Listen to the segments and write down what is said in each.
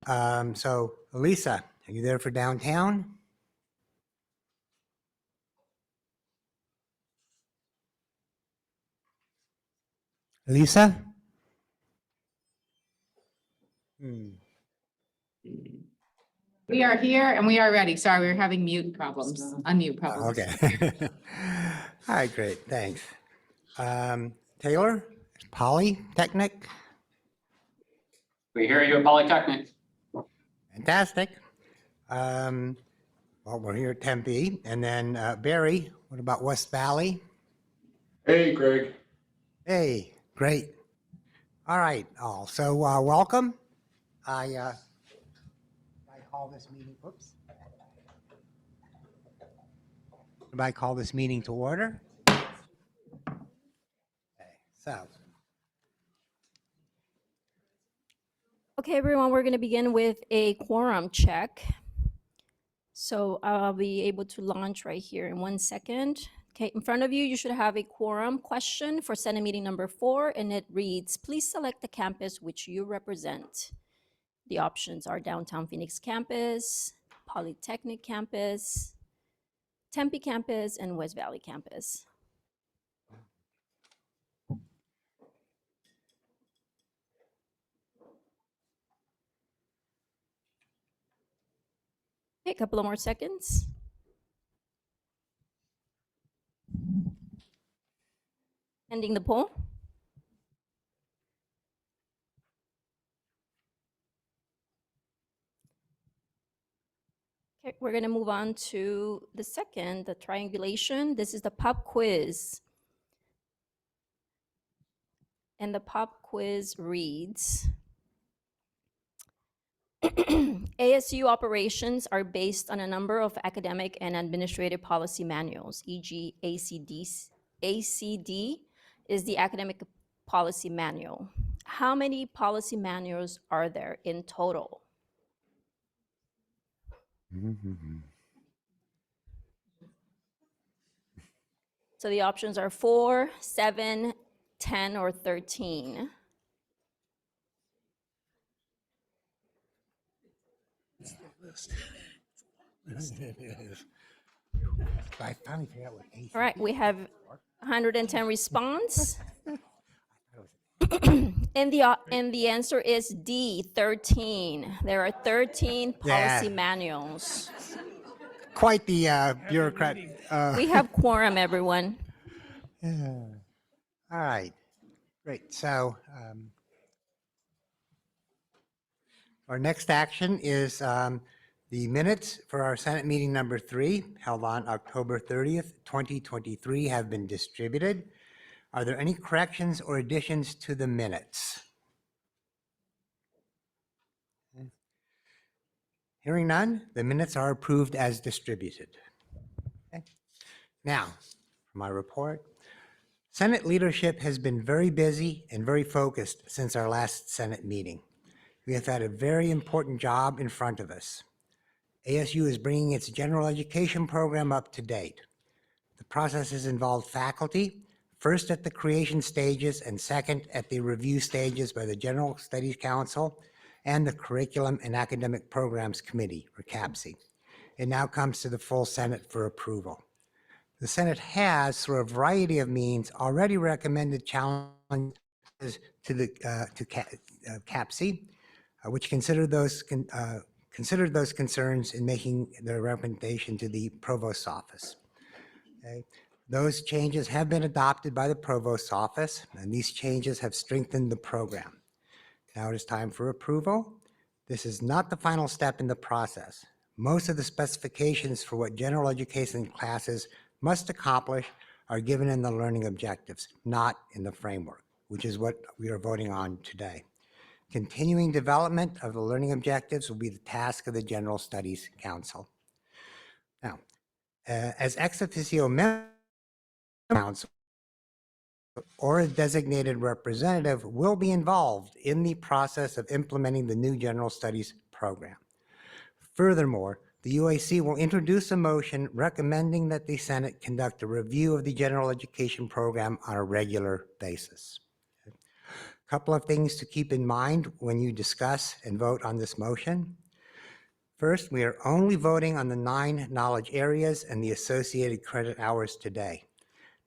So Elisa, are you there for downtown? Elisa? We are here and we are ready. Sorry, we were having mute problems, unmute problems. Okay. All right, great, thanks. Taylor, Polytechnic, We hear you at Polytechnic. fantastic. Well, we're here at Tempe, and then Barry, what about West Valley? Hey, Greg. Hey, great. All right, so welcome. I call this meeting, whoops. I call this meeting to order. Okay, so. Okay, everyone, we're going to begin with a quorum check. So I'll be able to launch right here in 1 second. Okay, in front of you, you should have a quorum question for Senate meeting number 4, and it reads, please select the campus which you represent. The options are Downtown Phoenix Campus, Polytechnic Campus, Tempe Campus, and West Valley Campus. Okay, a couple of more seconds. Ending the poll. Okay, we're going to move on to the second, the triangulation. This is the pop quiz. And the pop quiz reads, ASU operations are based on a number of academic and administrative policy manuals, e.g. ACD is the academic policy manual. How many policy manuals are there in total? So the options are 4, 7, 10, or 13. I finally figured out what AC. All right, we have 110 response. And the answer is D, 13. There are 13 policy manuals. Quite the bureaucrat. We have quorum, everyone. All right, great. So our next action is the minutes for our Senate meeting number 3, held on October 30th, 2023, have been distributed. Are there any corrections or additions to the minutes? Hearing none, the minutes are approved as distributed. Okay. Now, for my report, Senate leadership has been very busy and very focused since our last Senate meeting. We have had a very important job in front of us. ASU is bringing its general education program up to date. The process has involved faculty, first at the creation stages and second at the review stages by the General Studies Council and the Curriculum and Academic Programs Committee, or CAPC. It now comes to the full Senate for approval. The Senate has, through a variety of means, already recommended challenges to the CAPC, which considered those concerns in making their recommendation to the Provost's office. Okay. Those changes have been adopted by the Provost's office, and these changes have strengthened the program. Now it is time for approval. This is not the final step in the process. Most of the specifications for what general education classes must accomplish are given in the learning objectives, not in the framework, which is what we are voting on today. Continuing development of the learning objectives will be the task of the General Studies Council. Now, as ex officio member council or a designated representative will be involved in the process of implementing the new General Studies program. Furthermore, the UAC will introduce a motion recommending that the Senate conduct a review of the general education program on a regular basis. Couple of things to keep in mind when you discuss and vote on this motion. First, we are only voting on the 9 knowledge areas and the associated credit hours today.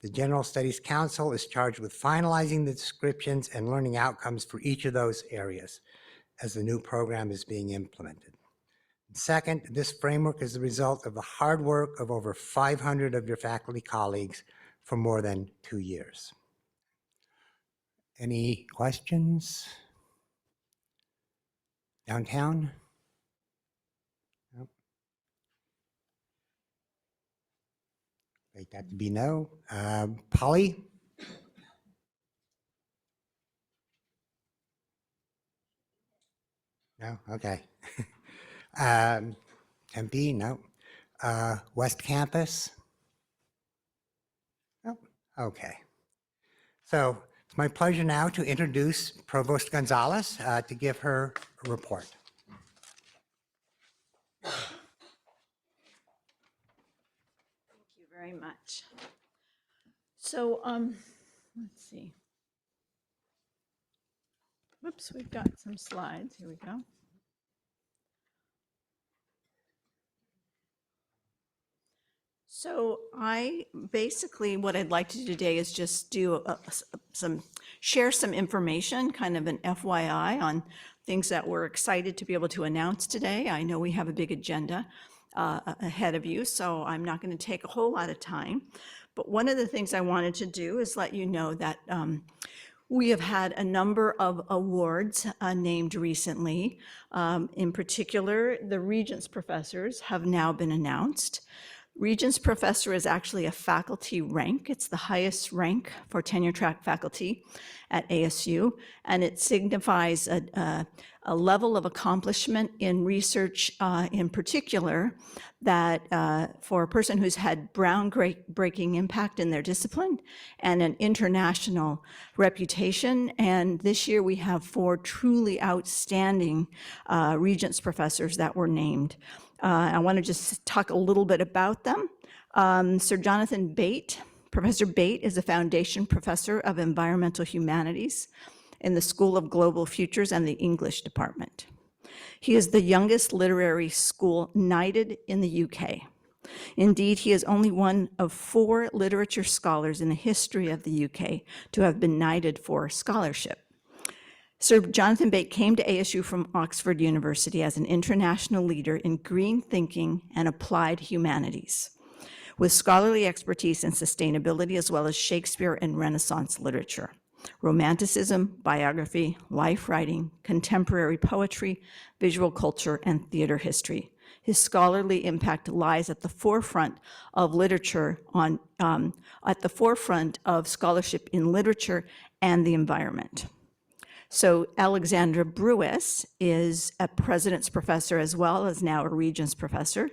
The General Studies Council is charged with finalizing the descriptions and learning outcomes for each of those areas as the new program is being implemented. Second, this framework is the result of the hard work of over 500 of your faculty colleagues for more than 2 years. Any questions? Downtown? Nope. Take that to be no. Polly? No, okay. Tempe, no. West Campus? Nope, okay. So it's my pleasure now to introduce Provost Gonzalez to give her a report. Thank you very much. So, let's see. Whoops, we've got some slides. Here we go. So what I'd like to do today is just do share some information, kind of an FYI on things that we're excited to be able to announce today. I know we have a big agenda ahead of you, so I'm not going to take a whole lot of time. But one of the things I wanted to do is let you know that we have had a number of awards named recently. In particular, the Regents Professors have now been announced. Regents Professor is actually a faculty rank. It's the highest rank for tenure-track faculty at ASU, and it signifies a level of accomplishment in research in particular that for a person who's had groundbreaking impact in their discipline and an international reputation. And this year we have 4 truly outstanding Regents Professors that were named. I want to just talk a little bit about them. Sir Jonathan Bate. Professor Bate is a Foundation Professor of Environmental Humanities in the School of Global Futures and the English Department. He is the youngest literary school knighted in the UK. Indeed, he is only one of 4 literature scholars in the history of the UK to have been knighted for scholarship. Sir Jonathan Bate came to ASU from Oxford University as an international leader in green thinking and applied humanities, with scholarly expertise in sustainability as well as Shakespeare and Renaissance literature, Romanticism, biography, life writing, contemporary poetry, visual culture, and theater history. His scholarly impact lies at the forefront of literature at the forefront of scholarship in literature and the environment. So Alexandra Brewis is a President's Professor as well as now a Regents Professor.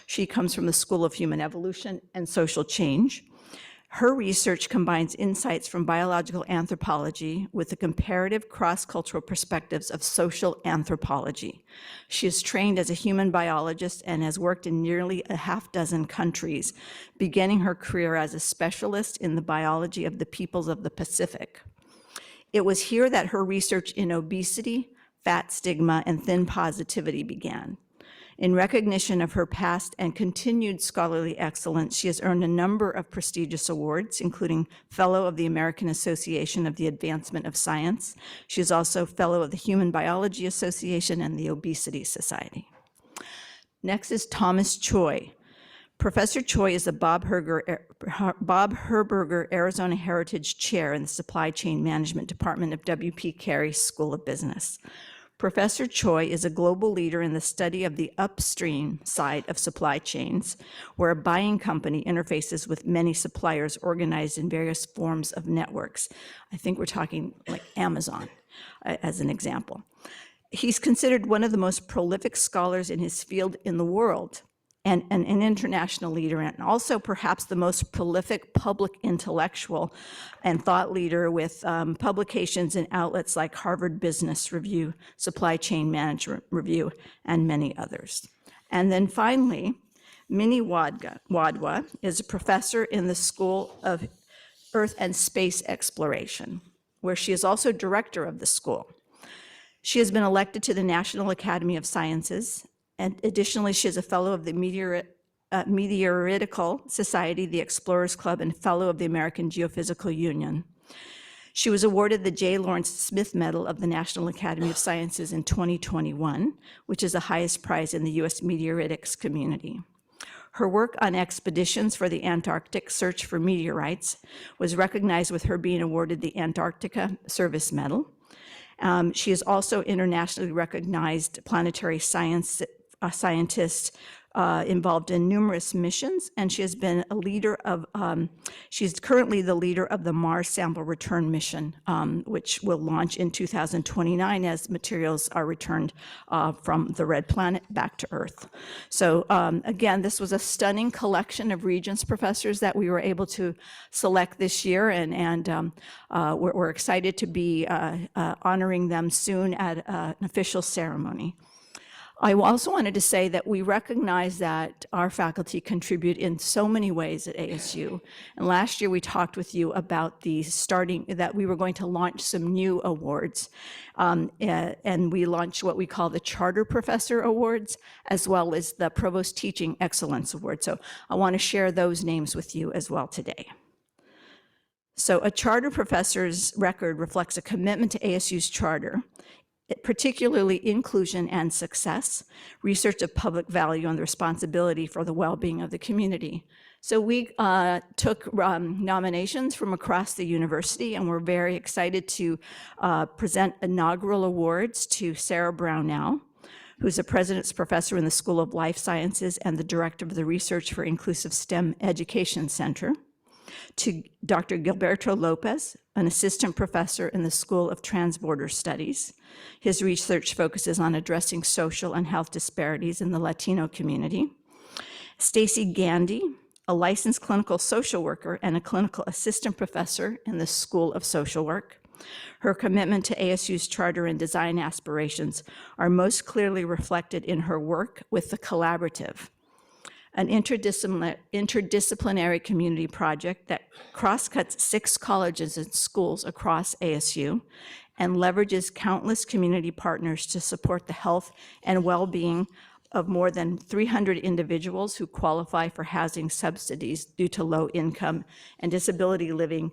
She comes from the School of Human Evolution and Social Change. Her research combines insights from biological anthropology with the comparative cross-cultural perspectives of social anthropology. She is trained as a human biologist and has worked in nearly a half-dozen countries, beginning her career as a specialist in the biology of the peoples of the Pacific. It was here that her research in obesity, fat stigma, and thin positivity began. In recognition of her past and continued scholarly excellence, she has earned a number of prestigious awards, including Fellow of the American Association of the Advancement of Science. She is also Fellow of the Human Biology Association and the Obesity Society. Next is Thomas Choi. Professor Choi is a Bob Herberger Arizona Heritage Chair in the Supply Chain Management Department of W.P. Carey School of Business. Professor Choi is a global leader in the study of the upstream side of supply chains, where a buying company interfaces with many suppliers organized in various forms of networks. I think we're talking like Amazon as an example. He's considered one of the most prolific scholars in his field in the world, and an international leader, and also perhaps the most prolific public intellectual and thought leader with publications in outlets like Harvard Business Review, Supply Chain Management Review, and many others. And then finally, Minnie Wadhwa is a professor in the School of Earth and Space Exploration. where she is also director of the school. She has been elected to the National Academy of Sciences, and additionally, she is a fellow of the Meteoritical Society, the Explorers Club, and fellow of the American Geophysical Union. She was awarded the J. Lawrence Smith Medal of the National Academy of Sciences in 2021, which is the highest prize in the U.S. meteoritics community. Her work on expeditions for the Antarctic search for meteorites was recognized with her being awarded the Antarctica Service Medal. She is also internationally recognized planetary scientist involved in numerous missions, and she has been a leader of, she's currently the leader of the Mars Sample Return Mission, which will launch in 2029 as materials are returned from the red planet back to Earth. So again, this was a stunning collection of Regents professors that we were able to select this year, and we're excited to be honoring them soon at an official ceremony. I also wanted to say that we recognize that our faculty contribute in so many ways at ASU. And last year we talked with you about that we were going to launch some new awards. And we launched what we call the Charter Professor Awards, as well as the Provost Teaching Excellence Award. So I want to share those names with you as well today. So a charter professor's record reflects a commitment to ASU's charter, particularly inclusion and success, research of public value, and the responsibility for the well-being of the community. So we took nominations from across the university, and we're very excited to present inaugural awards to Sarah Brownell, who's a President's Professor in the School of Life Sciences and the Director of the Research for Inclusive STEM Education Center, to Dr. Gilberto Lopez, an assistant professor in the School of Transborder Studies. His research focuses on addressing social and health disparities in the Latino community. Stacy Gandy, a licensed clinical social worker and a clinical assistant professor in the School of Social Work. Her commitment to ASU's charter and design aspirations are most clearly reflected in her work with the Collaborative, an interdisciplinary community project that cross-cuts 6 colleges and schools across ASU and leverages countless community partners to support the health and well-being of more than 300 individuals who qualify for housing subsidies due to low income and disability living,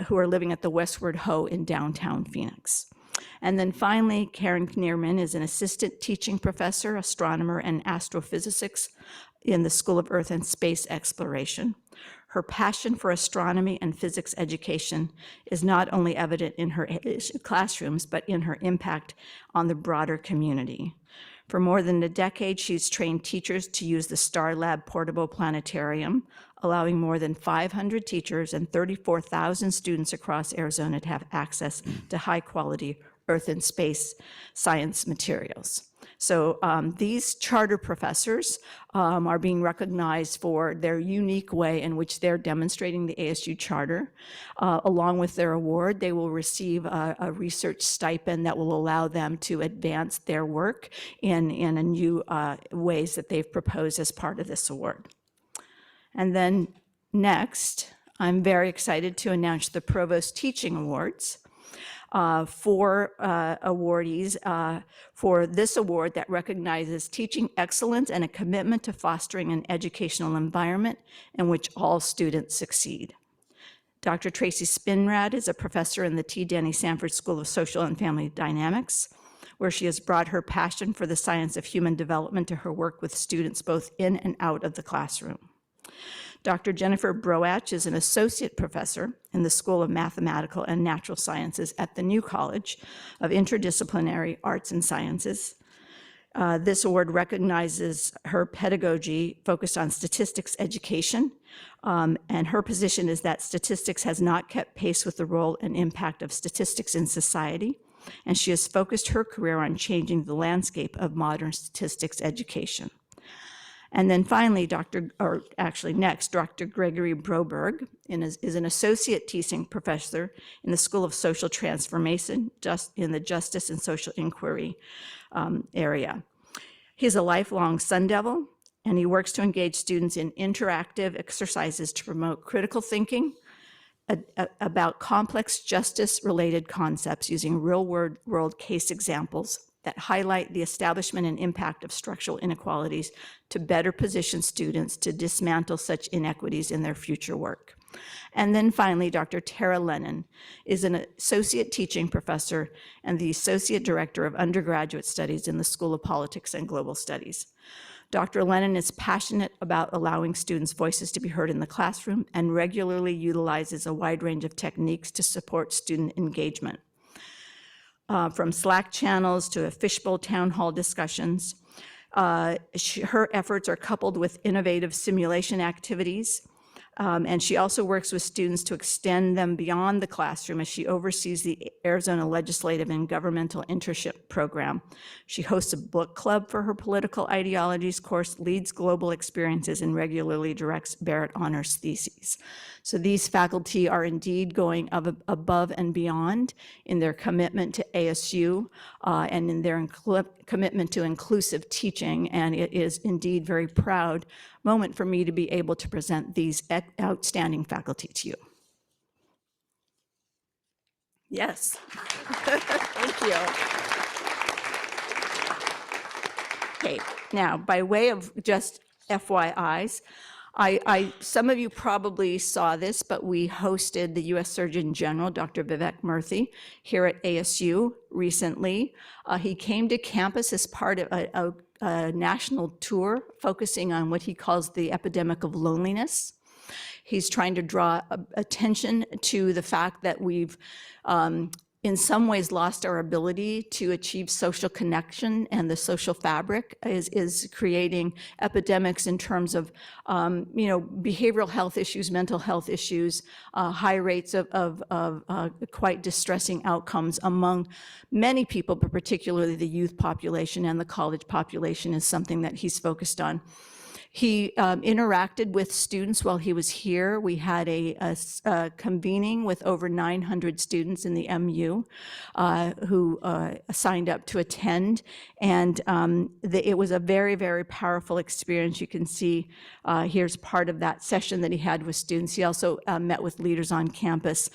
who are living at the Westward Ho in downtown Phoenix. And then finally, Karen Kneerman is an assistant teaching professor, astronomer, and astrophysicist in the School of Earth and Space Exploration. Her passion for astronomy and physics education is not only evident in her classrooms, but in her impact on the broader community. For more than a decade, she's trained teachers to use the StarLab portable planetarium, allowing more than 500 teachers and 34,000 students across Arizona to have access to high-quality Earth and space science materials. So these charter professors are being recognized for their unique way in which they're demonstrating the ASU charter. Along with their award, they will receive a research stipend that will allow them to advance their work in a new ways that they've proposed as part of this award. And then next, I'm very excited to announce the Provost Teaching Awards. 4 awardees for this award that recognizes teaching excellence and a commitment to fostering an educational environment in which all students succeed. Dr. Tracy Spinrad is a professor in the T. Denny Sanford School of Social and Family Dynamics, where she has brought her passion for the science of human development to her work with students both in and out of the classroom. Dr. Jennifer Broach is an associate professor in the School of Mathematical and Natural Sciences at the New College of Interdisciplinary Arts and Sciences. This award recognizes her pedagogy focused on statistics education, and her position is that statistics has not kept pace with the role and impact of statistics in society, and she has focused her career on changing the landscape of modern statistics education. And then finally, Dr. Gregory Broberg is an associate teaching professor in the School of Social Transformation, in the Justice and Social Inquiry area. He's a lifelong Sun Devil, and he works to engage students in interactive exercises to promote critical thinking, about complex justice-related concepts using real-world case examples that highlight the establishment and impact of structural inequalities to better position students to dismantle such inequities in their future work. And then finally, Dr. Tara Lennon is an associate teaching professor and the associate director of undergraduate studies in the School of Politics and Global Studies. Dr. Lennon is passionate about allowing students' voices to be heard in the classroom and regularly utilizes a wide range of techniques to support student engagement. From Slack channels to fishbowl town hall discussions, her efforts are coupled with innovative simulation activities. And she also works with students to extend them beyond the classroom as she oversees the Arizona Legislative and Governmental Internship Program. She hosts a book club for her political ideologies course, leads global experiences, and regularly directs Barrett Honors Theses. So these faculty are indeed going above and beyond in their commitment to ASU and in their commitment to inclusive teaching. And it is indeed very proud moment for me to be able to present these outstanding faculty to you. Yes. Thank you. Okay, now by way of just FYIs, some of you probably saw this, but we hosted the U.S. Surgeon General, Dr. Vivek Murthy, here at ASU recently. He came to campus as part of a national tour focusing on what he calls the epidemic of loneliness. He's trying to draw attention to the fact that we've in some ways lost our ability to achieve social connection, and the social fabric is creating epidemics in terms of behavioral health issues, mental health issues, high rates of quite distressing outcomes among many people, but particularly the youth population and the college population is something that he's focused on. He interacted with students while he was here. We had a convening with over 900 students in the MU who signed up to attend. And it was a very, very powerful experience. You can see here's part of that session that he had with students. He also met with leaders on campus.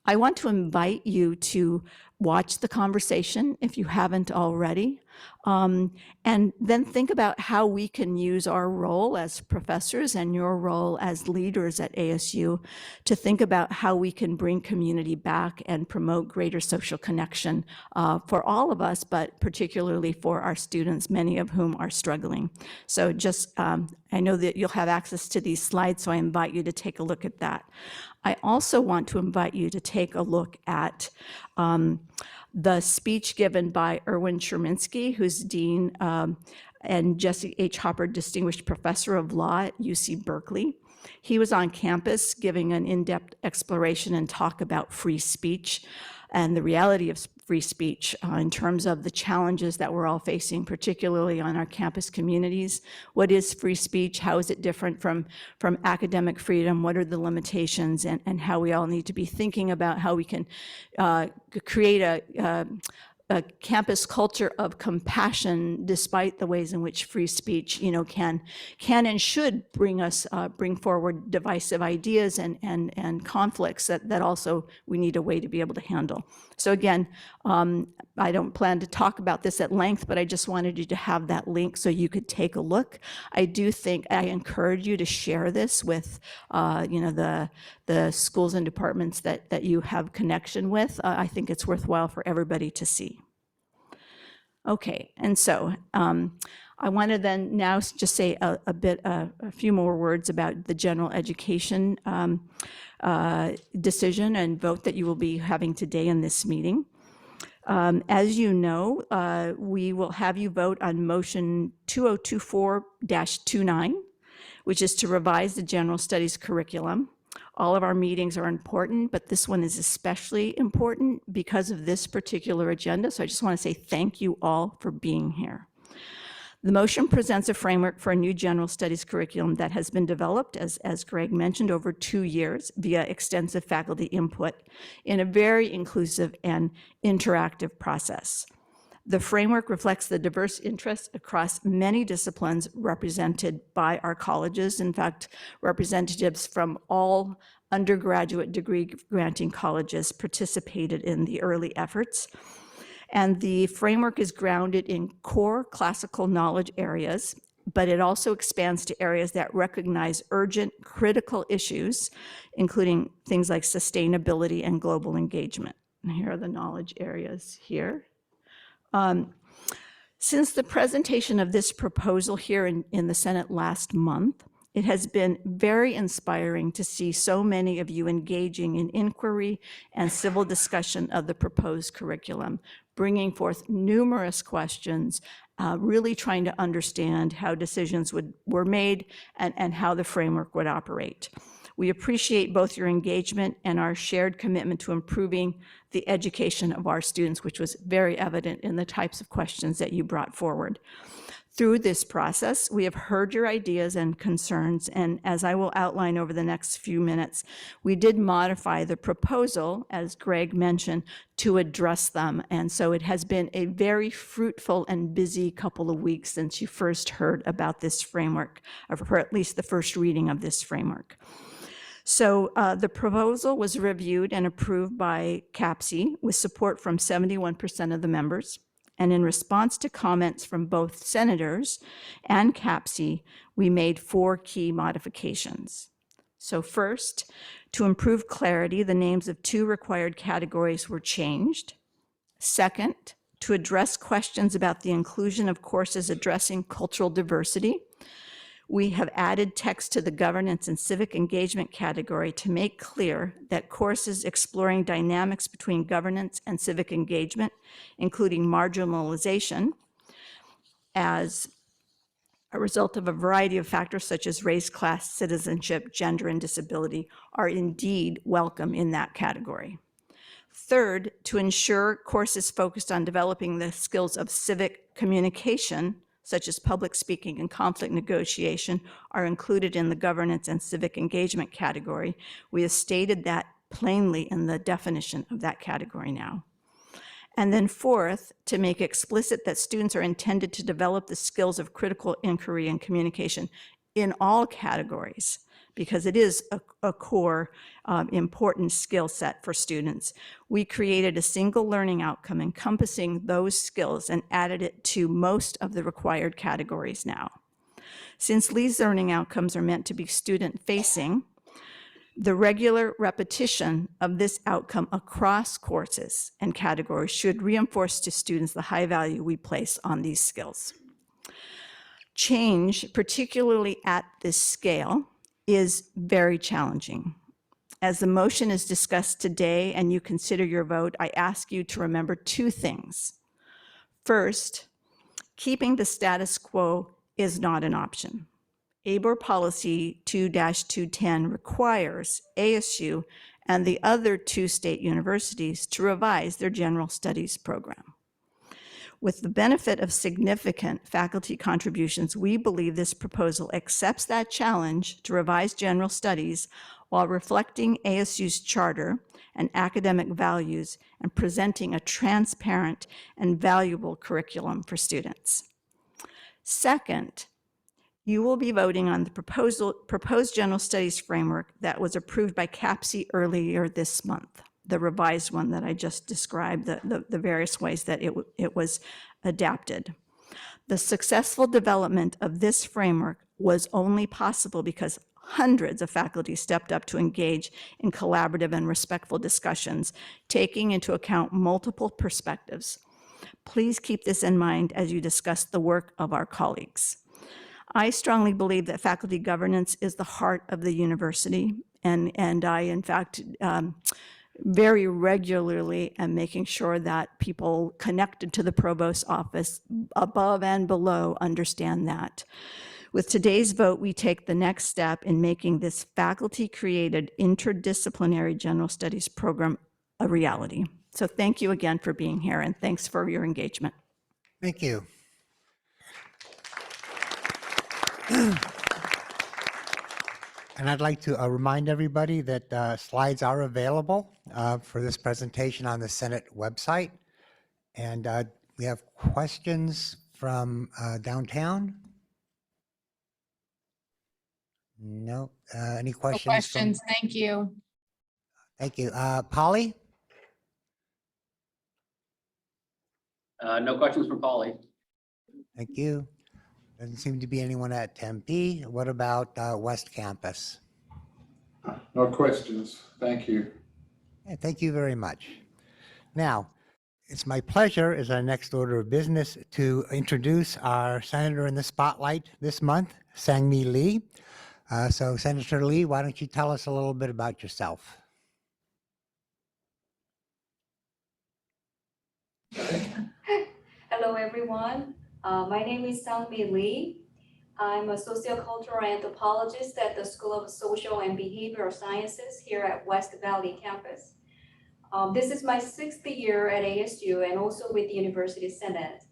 I want to invite you to watch the conversation if you haven't already. And then think about how we can use our role as professors and your role as leaders at ASU to think about how we can bring community back and promote greater social connection for all of us, but particularly for our students, many of whom are struggling. So just, I know that you'll have access to these slides, so I invite you to take a look at that. I also want to invite you to take a look at the speech given by Erwin Cherminsky, who's Dean and Jesse H. Hopper Distinguished Professor of Law at UC Berkeley. He was on campus giving an in-depth exploration and talk about free speech and the reality of free speech in terms of the challenges that we're all facing, particularly on our campus communities. What is free speech? How is it different from academic freedom? What are the limitations? And how we all need to be thinking about how we can create a campus culture of compassion, despite the ways in which free speech, can and should bring forward divisive ideas and conflicts that also we need a way to be able to handle. So again, I don't plan to talk about this at length, but I just wanted you to have that link so you could take a look. I encourage you to share this with, the schools and departments that you have connection with. I think it's worthwhile for everybody to see. Okay, and so I want to then now just say a few more words about the general education decision and vote that you will be having today in this meeting. As you know, we will have you vote on motion 2024-29, which is to revise the general studies curriculum. All of our meetings are important, but this one is especially important because of this particular agenda. So I just want to say thank you all for being here. The motion presents a framework for a new general studies curriculum that has been developed, as Greg mentioned, over 2 years via extensive faculty input in a very inclusive and interactive process. The framework reflects the diverse interests across many disciplines represented by our colleges. In fact, representatives from all undergraduate degree granting colleges participated in the early efforts. And the framework is grounded in core classical knowledge areas, but it also expands to areas that recognize urgent, critical issues, including things like sustainability and global engagement. And here are the knowledge areas here. Since the presentation of this proposal here in the Senate last month, it has been very inspiring to see so many of you engaging in inquiry and civil discussion of the proposed curriculum, bringing forth numerous questions, really trying to understand how decisions were made and how the framework would operate. We appreciate both your engagement and our shared commitment to improving the education of our students, which was very evident in the types of questions that you brought forward. Through this process, we have heard your ideas and concerns, and as I will outline over the next few minutes, we did modify the proposal, as Greg mentioned, to address them. And so it has been a very fruitful and busy couple of weeks since you first heard about this framework, or at least the first reading of this framework. So the proposal was reviewed and approved by CAPC with support from 71% of the members. And in response to comments from both senators and CAPC, we made 4 key modifications. So first, to improve clarity, the names of 2 required categories were changed. Second, to address questions about the inclusion of courses addressing cultural diversity, we have added text to the governance and civic engagement category to make clear that courses exploring dynamics between governance and civic engagement, including marginalization, as a result of a variety of factors such as race, class, citizenship, gender, and disability, are indeed welcome in that category. Third, to ensure courses focused on developing the skills of civic communication, such as public speaking and conflict negotiation, are included in the governance and civic engagement category. We have stated that plainly in the definition of that category now. And then fourth, to make explicit that students are intended to develop the skills of critical inquiry and communication in all categories, because it is a core important skill set for students. We created a single learning outcome encompassing those skills and added it to most of the required categories now. Since these learning outcomes are meant to be student-facing, the regular repetition of this outcome across courses and categories should reinforce to students the high value we place on these skills. Change, particularly at this scale, is very challenging. As the motion is discussed today and you consider your vote, I ask you to remember 2 things. First, keeping the status quo is not an option. ABOR Policy 2-210 requires ASU and the other 2 state universities to revise their general studies program. With the benefit of significant faculty contributions, we believe this proposal accepts that challenge to revise general studies while reflecting ASU's charter and academic values and presenting a transparent and valuable curriculum for students. Second, you will be voting on the proposed general studies framework that was approved by CAPC earlier this month, the revised one that I just described, the various ways that it was adapted. The successful development of this framework was only possible because hundreds of faculty stepped up to engage in collaborative and respectful discussions, taking into account multiple perspectives. Please keep this in mind as you discuss the work of our colleagues. I strongly believe that faculty governance is the heart of the university, and I, in fact, very regularly am making sure that people connected to the provost's office above and below understand that. With today's vote, we take the next step in making this faculty-created interdisciplinary general studies program a reality. So thank you again for being here, and thanks for your engagement. Thank you. And I'd like to remind everybody that slides are available for this presentation on the Senate website. And we have questions from downtown. No, any No questions? from- questions. Thank you. Thank you. Polly? No questions from Polly. Thank you. Doesn't seem to be anyone at Tempe. What about West Campus? No questions. Thank you. Yeah, thank you very much. Now, it's my pleasure as our next order of business to introduce our senator in the spotlight this month, Sang-Mi Lee. So Senator Lee, why don't you tell us a little bit about yourself? Hello, everyone. My name is Sang-Mi Lee. I'm a sociocultural anthropologist at the School of Social and Behavioral Sciences here at West Valley campus. This is my 6th year at ASU and also with the University Senate.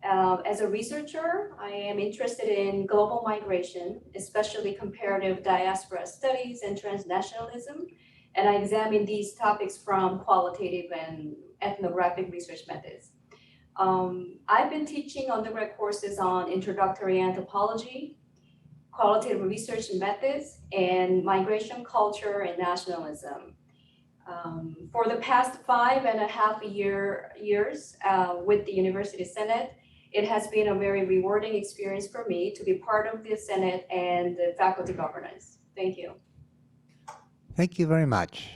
As a researcher, I am interested in global migration, especially comparative diaspora studies and transnationalism, and I examine these topics from qualitative and ethnographic research methods. I've been teaching undergrad courses on introductory anthropology, qualitative research methods, and migration culture and nationalism. For the past 5.5 years with the University Senate, it has been a very rewarding experience for me to be part of the Senate and the faculty governance. Thank you. Thank you very much.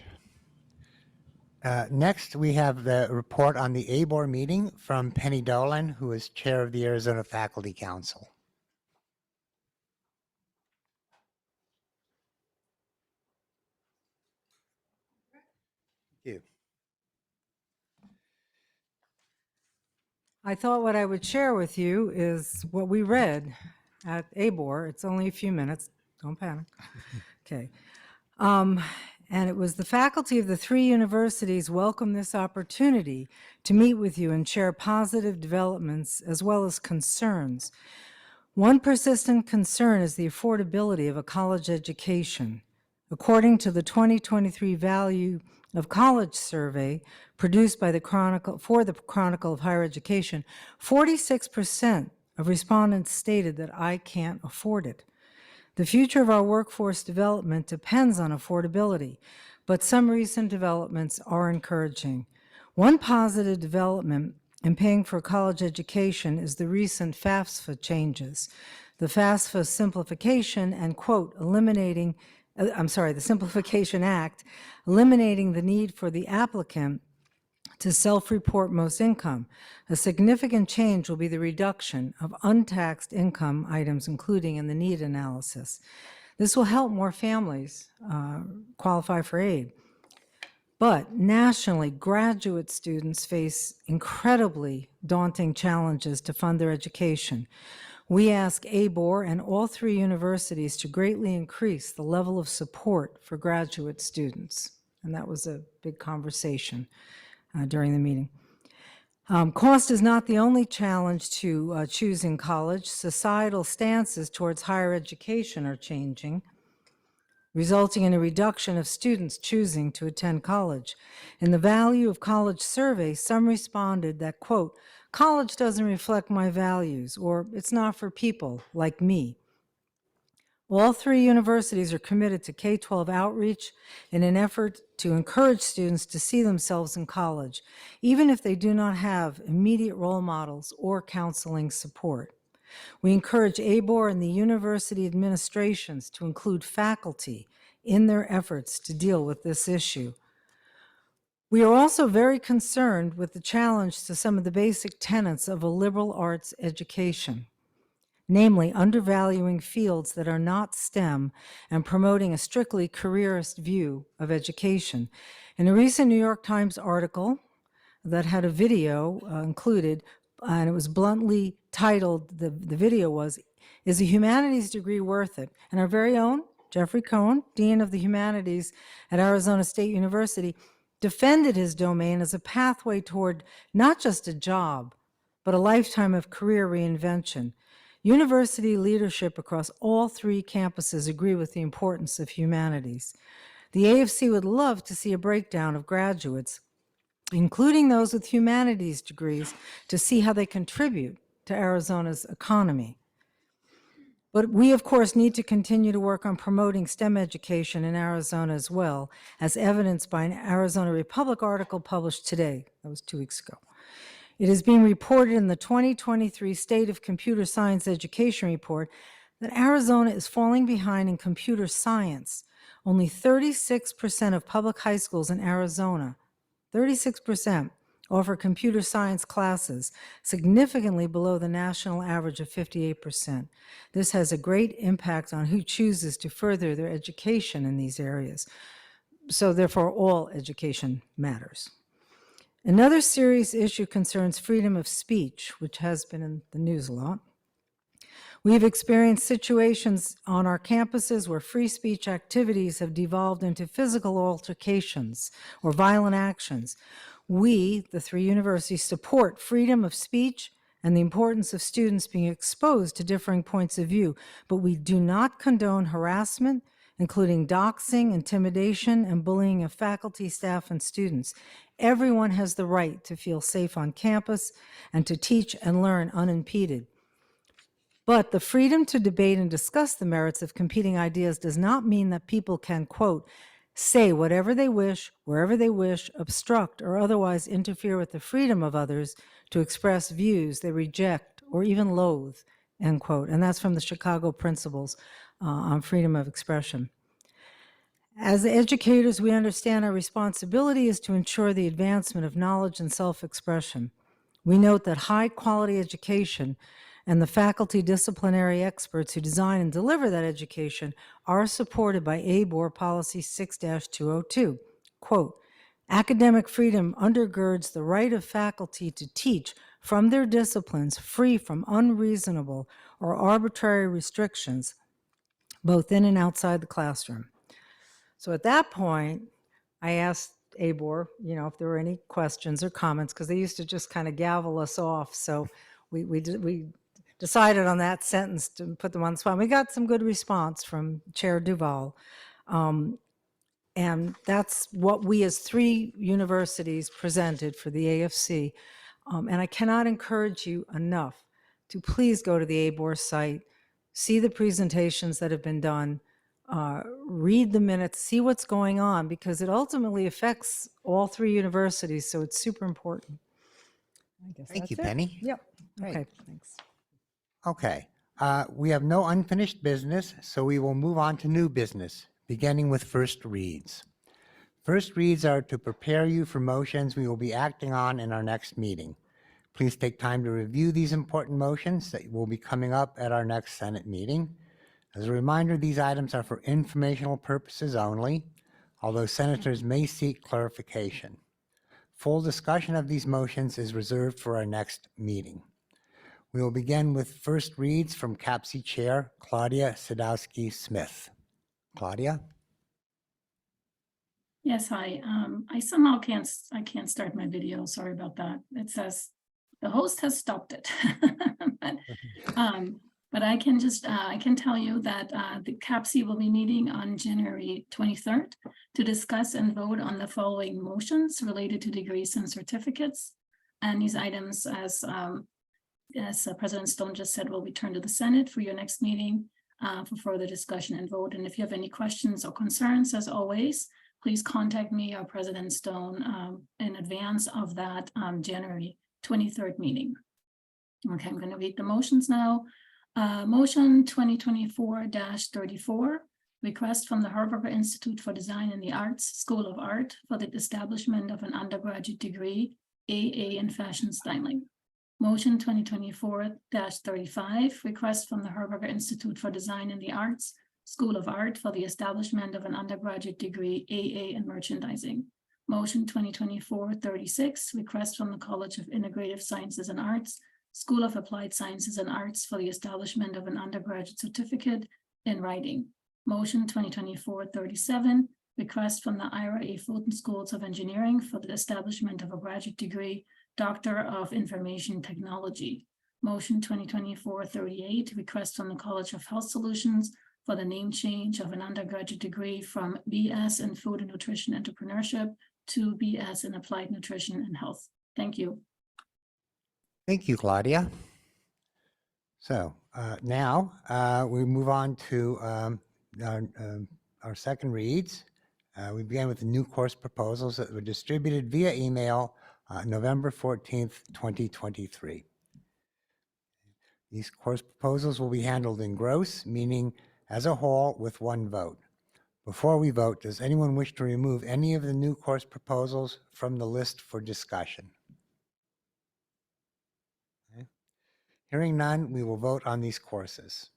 Next, we have the report on the ABOR meeting from Penny Dolan, who is chair of the Arizona Faculty Council. Thank you. I thought what I would share with you is what we read at ABOR. It's only a few minutes. Don't panic. Okay. And it was the faculty of the 3 universities welcome this opportunity to meet with you and share positive developments as well as concerns. One persistent concern is the affordability of a college education. According to the 2023 Value of College survey produced by the Chronicle of Higher Education, 46% of respondents stated that I can't afford it. The future of our workforce development depends on affordability, but some recent developments are encouraging. One positive development in paying for a college education is the recent FAFSA changes. The FAFSA simplification and, quote, the Simplification Act, eliminating the need for the applicant to self-report most income. A significant change will be the reduction of untaxed income items, including in the need analysis. This will help more families qualify for aid. But nationally, graduate students face incredibly daunting challenges to fund their education. We ask ABOR and all 3 universities to greatly increase the level of support for graduate students. And that was a big conversation during the meeting. Cost is not the only challenge to choosing college. Societal stances towards higher education are changing, resulting in a reduction of students choosing to attend college. In the Value of College survey, some responded that, quote, college doesn't reflect my values, or it's not for people like me. All 3 universities are committed to K-12 outreach in an effort to encourage students to see themselves in college, even if they do not have immediate role models or counseling support. We encourage ABOR and the university administrations to include faculty in their efforts to deal with this issue. We are also very concerned with the challenge to some of the basic tenets of a liberal arts education, namely undervaluing fields that are not STEM and promoting a strictly careerist view of education. In a recent New York Times article that had a video included, and it was bluntly titled, the video was, "Is a humanities degree worth it?" And our very own Jeffrey Cohen, Dean of the Humanities at Arizona State University, defended his domain as a pathway toward not just a job, but a lifetime of career reinvention. University leadership across all 3 campuses agree with the importance of humanities. The AFC would love to see a breakdown of graduates, including those with humanities degrees, to see how they contribute to Arizona's economy. But we, of course, need to continue to work on promoting STEM education in Arizona as well, as evidenced by an Arizona Republic article published today. That was 2 weeks ago. It is being reported in the 2023 State of Computer Science Education Report that Arizona is falling behind in computer science. Only 36% of public high schools in Arizona, 36%, offer computer science classes, significantly below the national average of 58%. This has a great impact on who chooses to further their education in these areas. So therefore, all education matters. Another serious issue concerns freedom of speech, which has been in the news a lot. We've experienced situations on our campuses where free speech activities have devolved into physical altercations or violent actions. We, the 3 universities, support freedom of speech and the importance of students being exposed to differing points of view, but we do not condone harassment, including doxing, intimidation, and bullying of faculty, staff, and students. Everyone has the right to feel safe on campus and to teach and learn unimpeded. But the freedom to debate and discuss the merits of competing ideas does not mean that people can, quote, say whatever they wish, wherever they wish, obstruct or otherwise interfere with the freedom of others to express views they reject or even loathe, end quote. And that's from the Chicago Principles on Freedom of Expression. As educators, we understand our responsibility is to ensure the advancement of knowledge and self-expression. We note that high-quality education and the faculty disciplinary experts who design and deliver that education are supported by ABOR Policy 6-202. Quote, academic freedom undergirds the right of faculty to teach from their disciplines free from unreasonable or arbitrary restrictions, both in and outside the classroom. So at that point, I asked ABOR, if there were any questions or comments, because they used to just kind of gavel us off. So we decided on that sentence to put them on the spot. We got some good response from Chair Duval. And that's what we as 3 universities presented for the AFC. And I cannot encourage you enough to please go to the ABOR site, see the presentations that have been done, read the minutes, see what's going on, because it ultimately affects all 3 universities. So it's super important. I guess Thank you, that's it. Penny. Yep. Great. Okay, thanks. Okay, we have no unfinished business, so we will move on to new business, beginning with first reads. First reads are to prepare you for motions we will be acting on in our next meeting. Please take time to review these important motions that will be coming up at our next Senate meeting. As a reminder, these items are for informational purposes only, although senators may seek clarification. Full discussion of these motions is reserved for our next meeting. We will begin with first reads from CAPC Chair Claudia Sadowski-Smith. Claudia? Yes, hi. I somehow can't start my video. Sorry about that. It says the host has stopped it. But I can just I can tell you that the CAPC will be meeting on January 23rd to discuss and vote on the following motions related to degrees and certificates. And these items, as President Stone just said, will return to the Senate for your next meeting for further discussion and vote. And if you have any questions or concerns, as always, please contact me or President Stone in advance of that January 23rd meeting. Okay, I'm going to read the motions now. Motion 2024-34, request from the Harvard Institute for Design and the Arts School of Art for the establishment of an undergraduate degree, AA in fashion styling. Motion 2024-35, request from the Harvard Institute for Design and the Arts School of Art for the establishment of an undergraduate degree, AA in merchandising. Motion 2024-36, request from the College of Integrative Sciences and Arts School of Applied Sciences and Arts for the establishment of an undergraduate certificate in writing. Motion 2024-37, request from the Ira A. Fulton Schools of Engineering for the establishment of a graduate degree, Doctor of Information Technology. Motion 2024-38, request from the College of Health Solutions for the name change of an undergraduate degree from BS in Food and Nutrition Entrepreneurship to BS in Applied Nutrition and Health. Thank you. Thank you, Claudia. So Now, we move on to our second reads. We began with the new course proposals that were distributed via email November 14th, 2023. These course proposals will be handled in gross, meaning as a whole with one vote. Before we vote, does anyone wish to remove any of the new course proposals from the list for discussion? Okay. Hearing none, we will vote on these courses.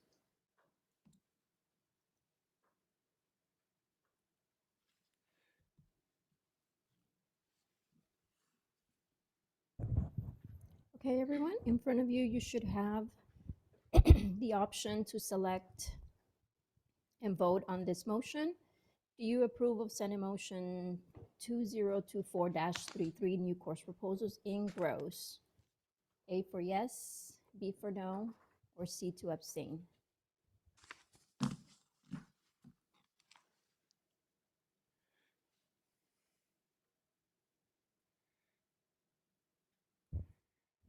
Okay, everyone, in front of you, you should have the option to select and vote on this motion. Do you approve of Senate Motion 2024-33, new course proposals in gross? A for yes, B for no, or C to abstain?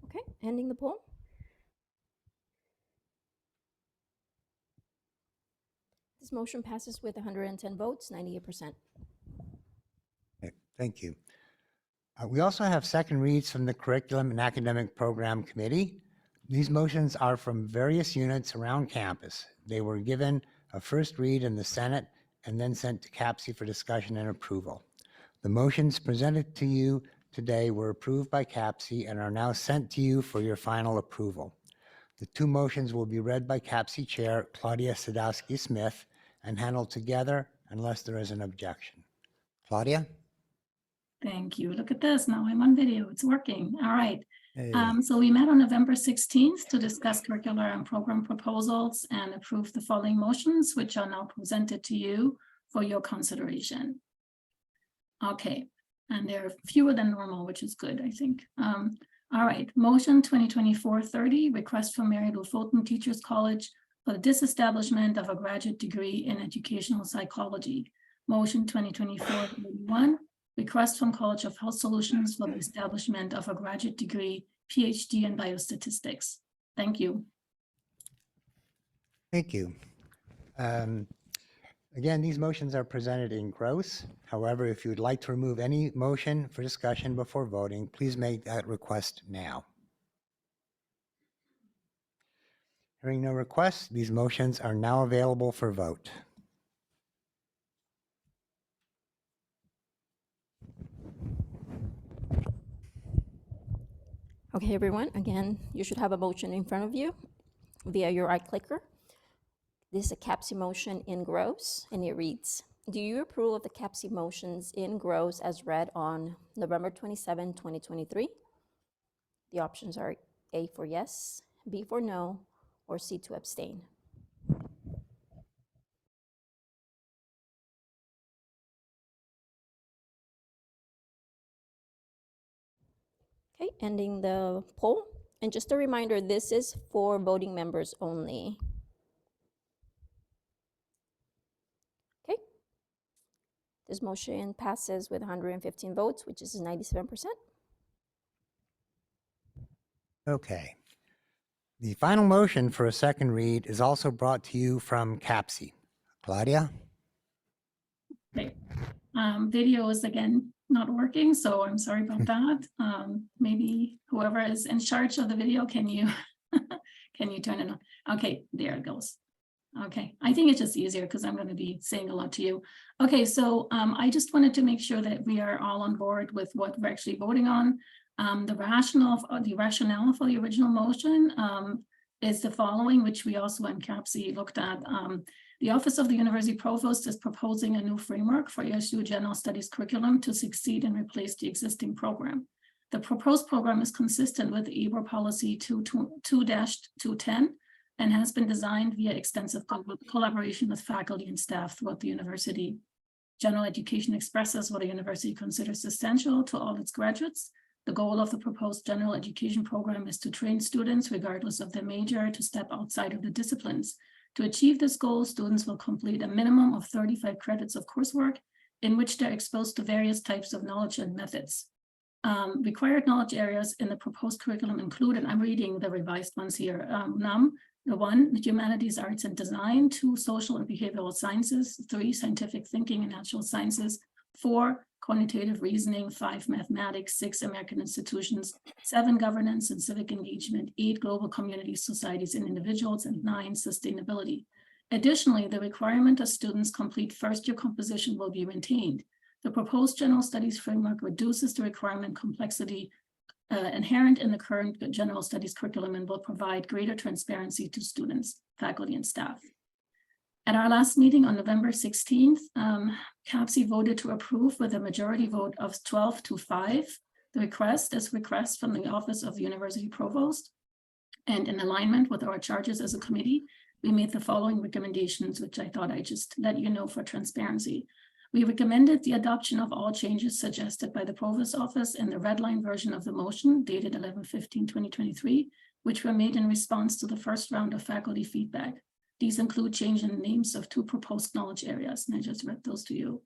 Okay, ending the poll. This motion passes with 110 votes, 98%. Okay, thank you. We also have second reads from the Curriculum and Academic Program Committee. These motions are from various units around campus. They were given a first read in the Senate and then sent to CAPC for discussion and approval. The motions presented to you today were approved by CAPC and are now sent to you for your final approval. The two motions will be read by CAPC Chair Claudia Sadowski-Smith and handled together unless there is an objection. Claudia? Thank you. Look at this. Now I'm on video. It's working. All right. Hey. So we met on November 16th to discuss curricular and program proposals and approve the following motions, which are now presented to you for your consideration. Okay, and they're fewer than normal, which is good, I think. All right, motion 2024-30, request from Mary Lou Fulton Teachers College for the disestablishment of a graduate degree in educational psychology. Motion 2024-31, request from College of Health Solutions for the establishment of a graduate degree, PhD in biostatistics. Thank you. Thank you. Again, these motions are presented in gross. However, if you would like to remove any motion for discussion before voting, please make that request now. Hearing no requests, these motions are now available for vote. Okay, everyone, again, you should have a motion in front of you via your iClicker. This is a CAPC motion in gross, and it reads, do you approve of the CAPC motions in gross as read on November 27, 2023? The options are A for yes, B for no, or C to abstain. Okay, ending the poll. And just a reminder, this is for voting members only. Okay. This motion passes with 115 votes, which is 97%. Okay. The final motion for a second read is also brought to you from CAPC. Claudia? Okay. Video is again not working, so I'm sorry about that. Maybe whoever is in charge of the video, can you can you turn it on? Okay, there it goes. Okay, I think it's just easier because I'm going to be saying a lot to you. Okay, so I just wanted to make sure that we are all on board with what we're actually voting on. The rationale for the original motion is the following, which we also in CAPC looked at. The Office of the University Provost is proposing a new framework for ASU General Studies curriculum to succeed and replace the existing program. The proposed program is consistent with ABOR Policy 2-210 and has been designed via extensive collaboration with faculty and staff throughout the university. General Education expresses what a university considers essential to all its graduates. The goal of the proposed general education program is to train students, regardless of their major, to step outside of the disciplines. To achieve this goal, students will complete a minimum of 35 credits of coursework in which they're exposed to various types of knowledge and methods. Required knowledge areas in the proposed curriculum include, and I'm reading the revised ones here, NUM, The humanities, arts, and design. 2, social and behavioral sciences. 3, scientific thinking and natural sciences. 4, quantitative reasoning. 5, mathematics. 6, American institutions. 7, governance and civic engagement. 8, global communities, societies, and individuals. And 9, sustainability. Additionally, the requirement of students complete first-year composition will be maintained. The proposed general studies framework reduces the requirement complexity inherent in the current general studies curriculum and will provide greater transparency to students, faculty, and staff. At our last meeting on November 16th, CAPC voted to approve with a majority vote of 12-5 the request from the Office of the University Provost. And in alignment with our charges as a committee, we made the following recommendations, which I thought I'd just let you know for transparency. We recommended the adoption of all changes suggested by the Provost Office in the red line version of the motion dated 11/15/2023, which were made in response to the first round of faculty feedback. These include change in names of 2 proposed knowledge areas, and I just read those to you.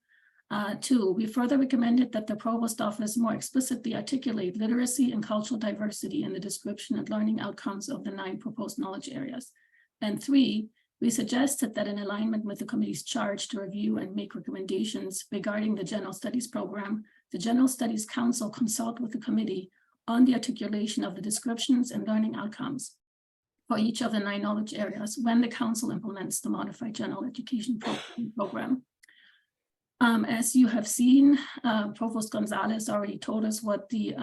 2, we further recommended that the Provost Office more explicitly articulate literacy and cultural diversity in the description and learning outcomes of the 9 proposed knowledge areas. And 3, we suggested that in alignment with the committee's charge to review and make recommendations regarding the General Studies program, the General Studies Council consult with the committee on the articulation of the descriptions and learning outcomes for each of the 9 knowledge areas when the council implements the modified general education program. As you have seen, Provost Gonzalez already told us what the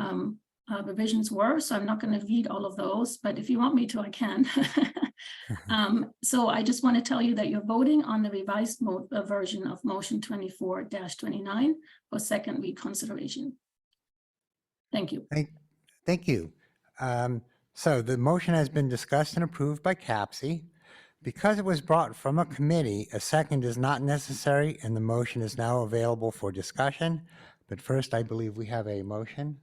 revisions were, so I'm not going to read all of those, but if you want me to, I can. So I just want to tell you that you're voting on the revised version of motion 24-29 for second reconsideration. Thank you. Thank you. So the motion has been discussed and approved by CAPC. Because it was brought from a committee, a second is not necessary, and the motion is now available for discussion. But first, I believe we have a motion.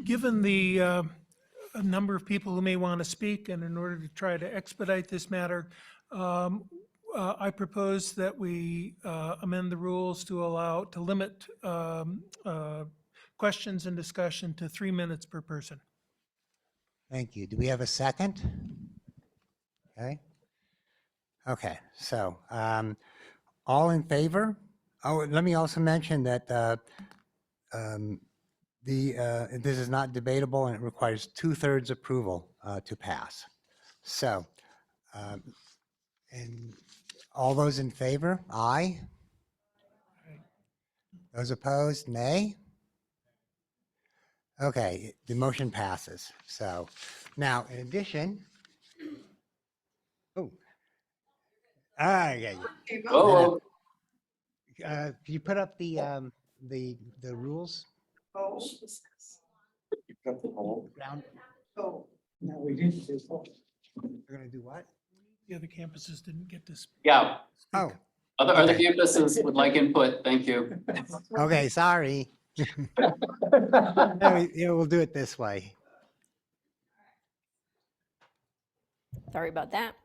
Given the a number of people who may want to speak, and in order to try to expedite this matter, I propose that we amend the rules to limit questions and discussion to 3 minutes per person. Thank you. Do we have a second? Okay. Okay, so all in favor? Oh, let me also mention that this is not debatable and it requires 2/3 approval to pass. So, and all those in favor, aye. Those opposed, nay. Okay, the motion passes. So now, in addition, yeah. Oh, Can you put up the rules? Ground, No, we didn't do both. we're gonna do what? The other campuses didn't get to speak. yeah. Oh, Other Okay. campuses would like input. Thank you. okay, sorry. Yeah, we'll do it this way. Sorry about that.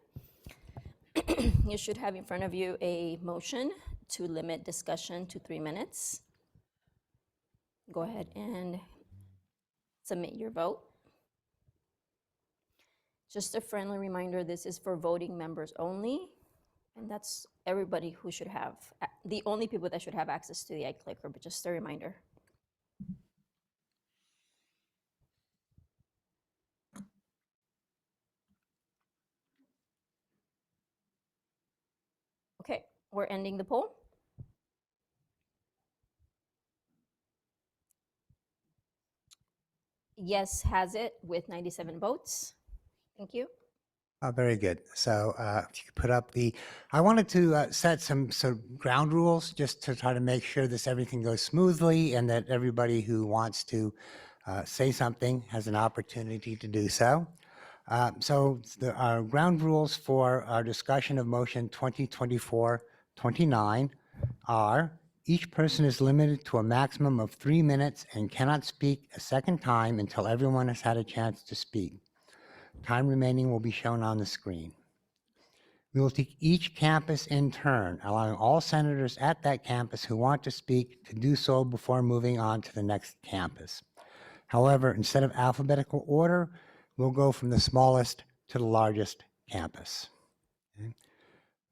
You should have in front of you a motion to limit discussion to 3 minutes. Go ahead and submit your vote. Just a friendly reminder, this is for voting members only, and that's everybody who should have, the only people that should have access to the iClicker, but just a reminder. Okay, we're ending the poll. Yes has it with 97 votes. Thank you. Very good. So if you could put up I wanted to set some ground rules just to try to make sure everything goes smoothly and that everybody who wants to say something has an opportunity to do so. So our ground rules for our discussion of motion 2024-29 are: each person is limited to a maximum of 3 minutes and cannot speak a second time until everyone has had a chance to speak. Time remaining will be shown on the screen. We will take each campus in turn, allowing all senators at that campus who want to speak to do so before moving on to the next campus. However, instead of alphabetical order, we'll go from the smallest to the largest campus. Okay?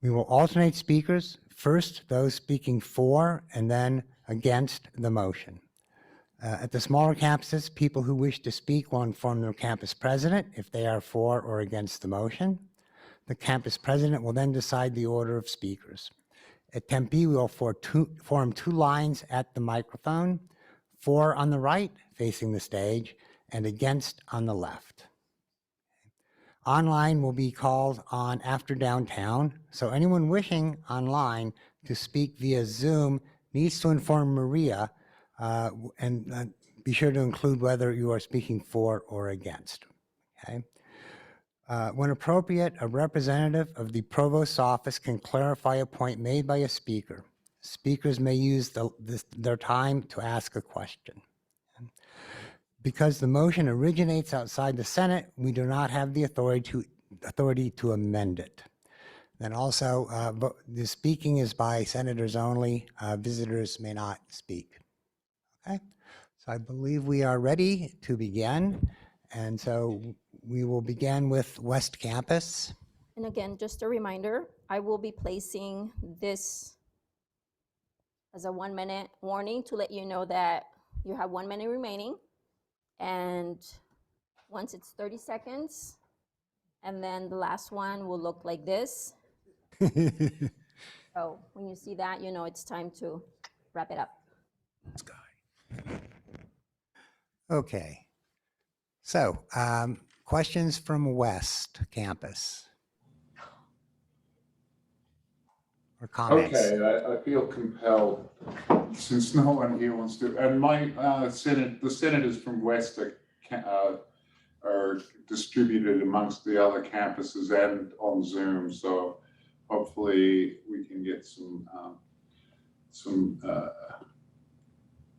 We will alternate speakers, first those speaking for and then against the motion. At the smaller campuses, people who wish to speak will inform their campus president if they are for or against the motion. The campus president will then decide the order of speakers. At Tempe, we will form two lines at the microphone, for on the right, facing the stage, and against on the left. Online will be called on after downtown, so anyone wishing online to speak via Zoom needs to inform Maria and be sure to include whether you are speaking for or against. Okay. When appropriate, a representative of the provost's office can clarify a point made by a speaker. Speakers may use their time to ask a question. Because the motion originates outside the Senate, we do not have the authority to amend it. Then also, the speaking is by senators only. Visitors may not speak. Okay, so I believe we are ready to begin. And so we will begin with West Campus. And again, just a reminder, I will be placing this as a 1 minute warning to let you know that you have 1 minute remaining. And once it's 30 seconds, and then the last one will look like this. So when you see that, you know it's time to wrap it up. Okay. So, questions from West Campus? Or comments? Okay, I feel compelled, since no one here wants to, and the senators from West are distributed amongst the other campuses and on Zoom, so hopefully we can get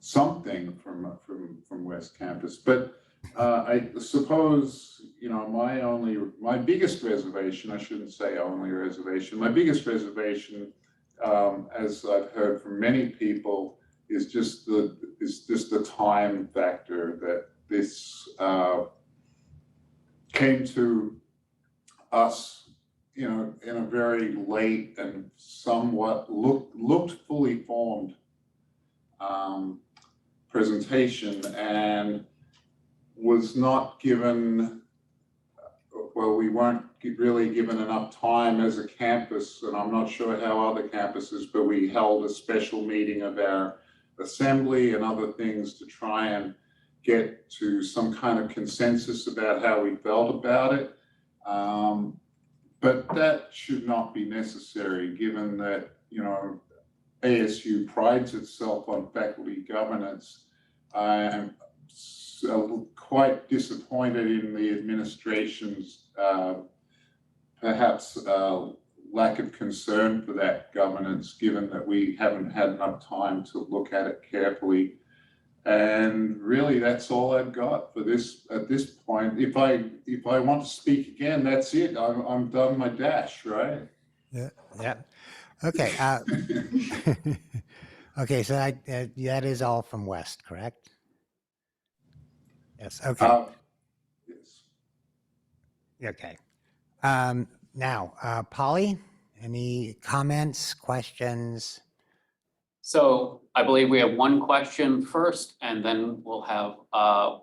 something from West Campus. But I suppose, you know, my biggest reservation, I shouldn't say only reservation, my biggest reservation, as I've heard from many people, is just the time factor that this came to us, you know, in a very late and somewhat looked fully formed presentation, and was not given, well, we weren't really given enough time as a campus, and I'm not sure how other campuses, but we held a special meeting of our assembly and other things to try and get to some kind of consensus about how we felt about it. But that should not be necessary, given that, you know, ASU prides itself on faculty governance. I am quite disappointed in the administration's perhaps lack of concern for that governance, given that we haven't had enough time to look at it carefully. And really, that's all I've got for this at this point. If I want to speak again, that's it. I'm done my dash, right? Yeah. Yeah. Okay. Okay. So that is all from West, correct? Yes. Okay. Yes. Okay. Now, Polly, any comments, questions? So I believe we have one question first, and then we'll have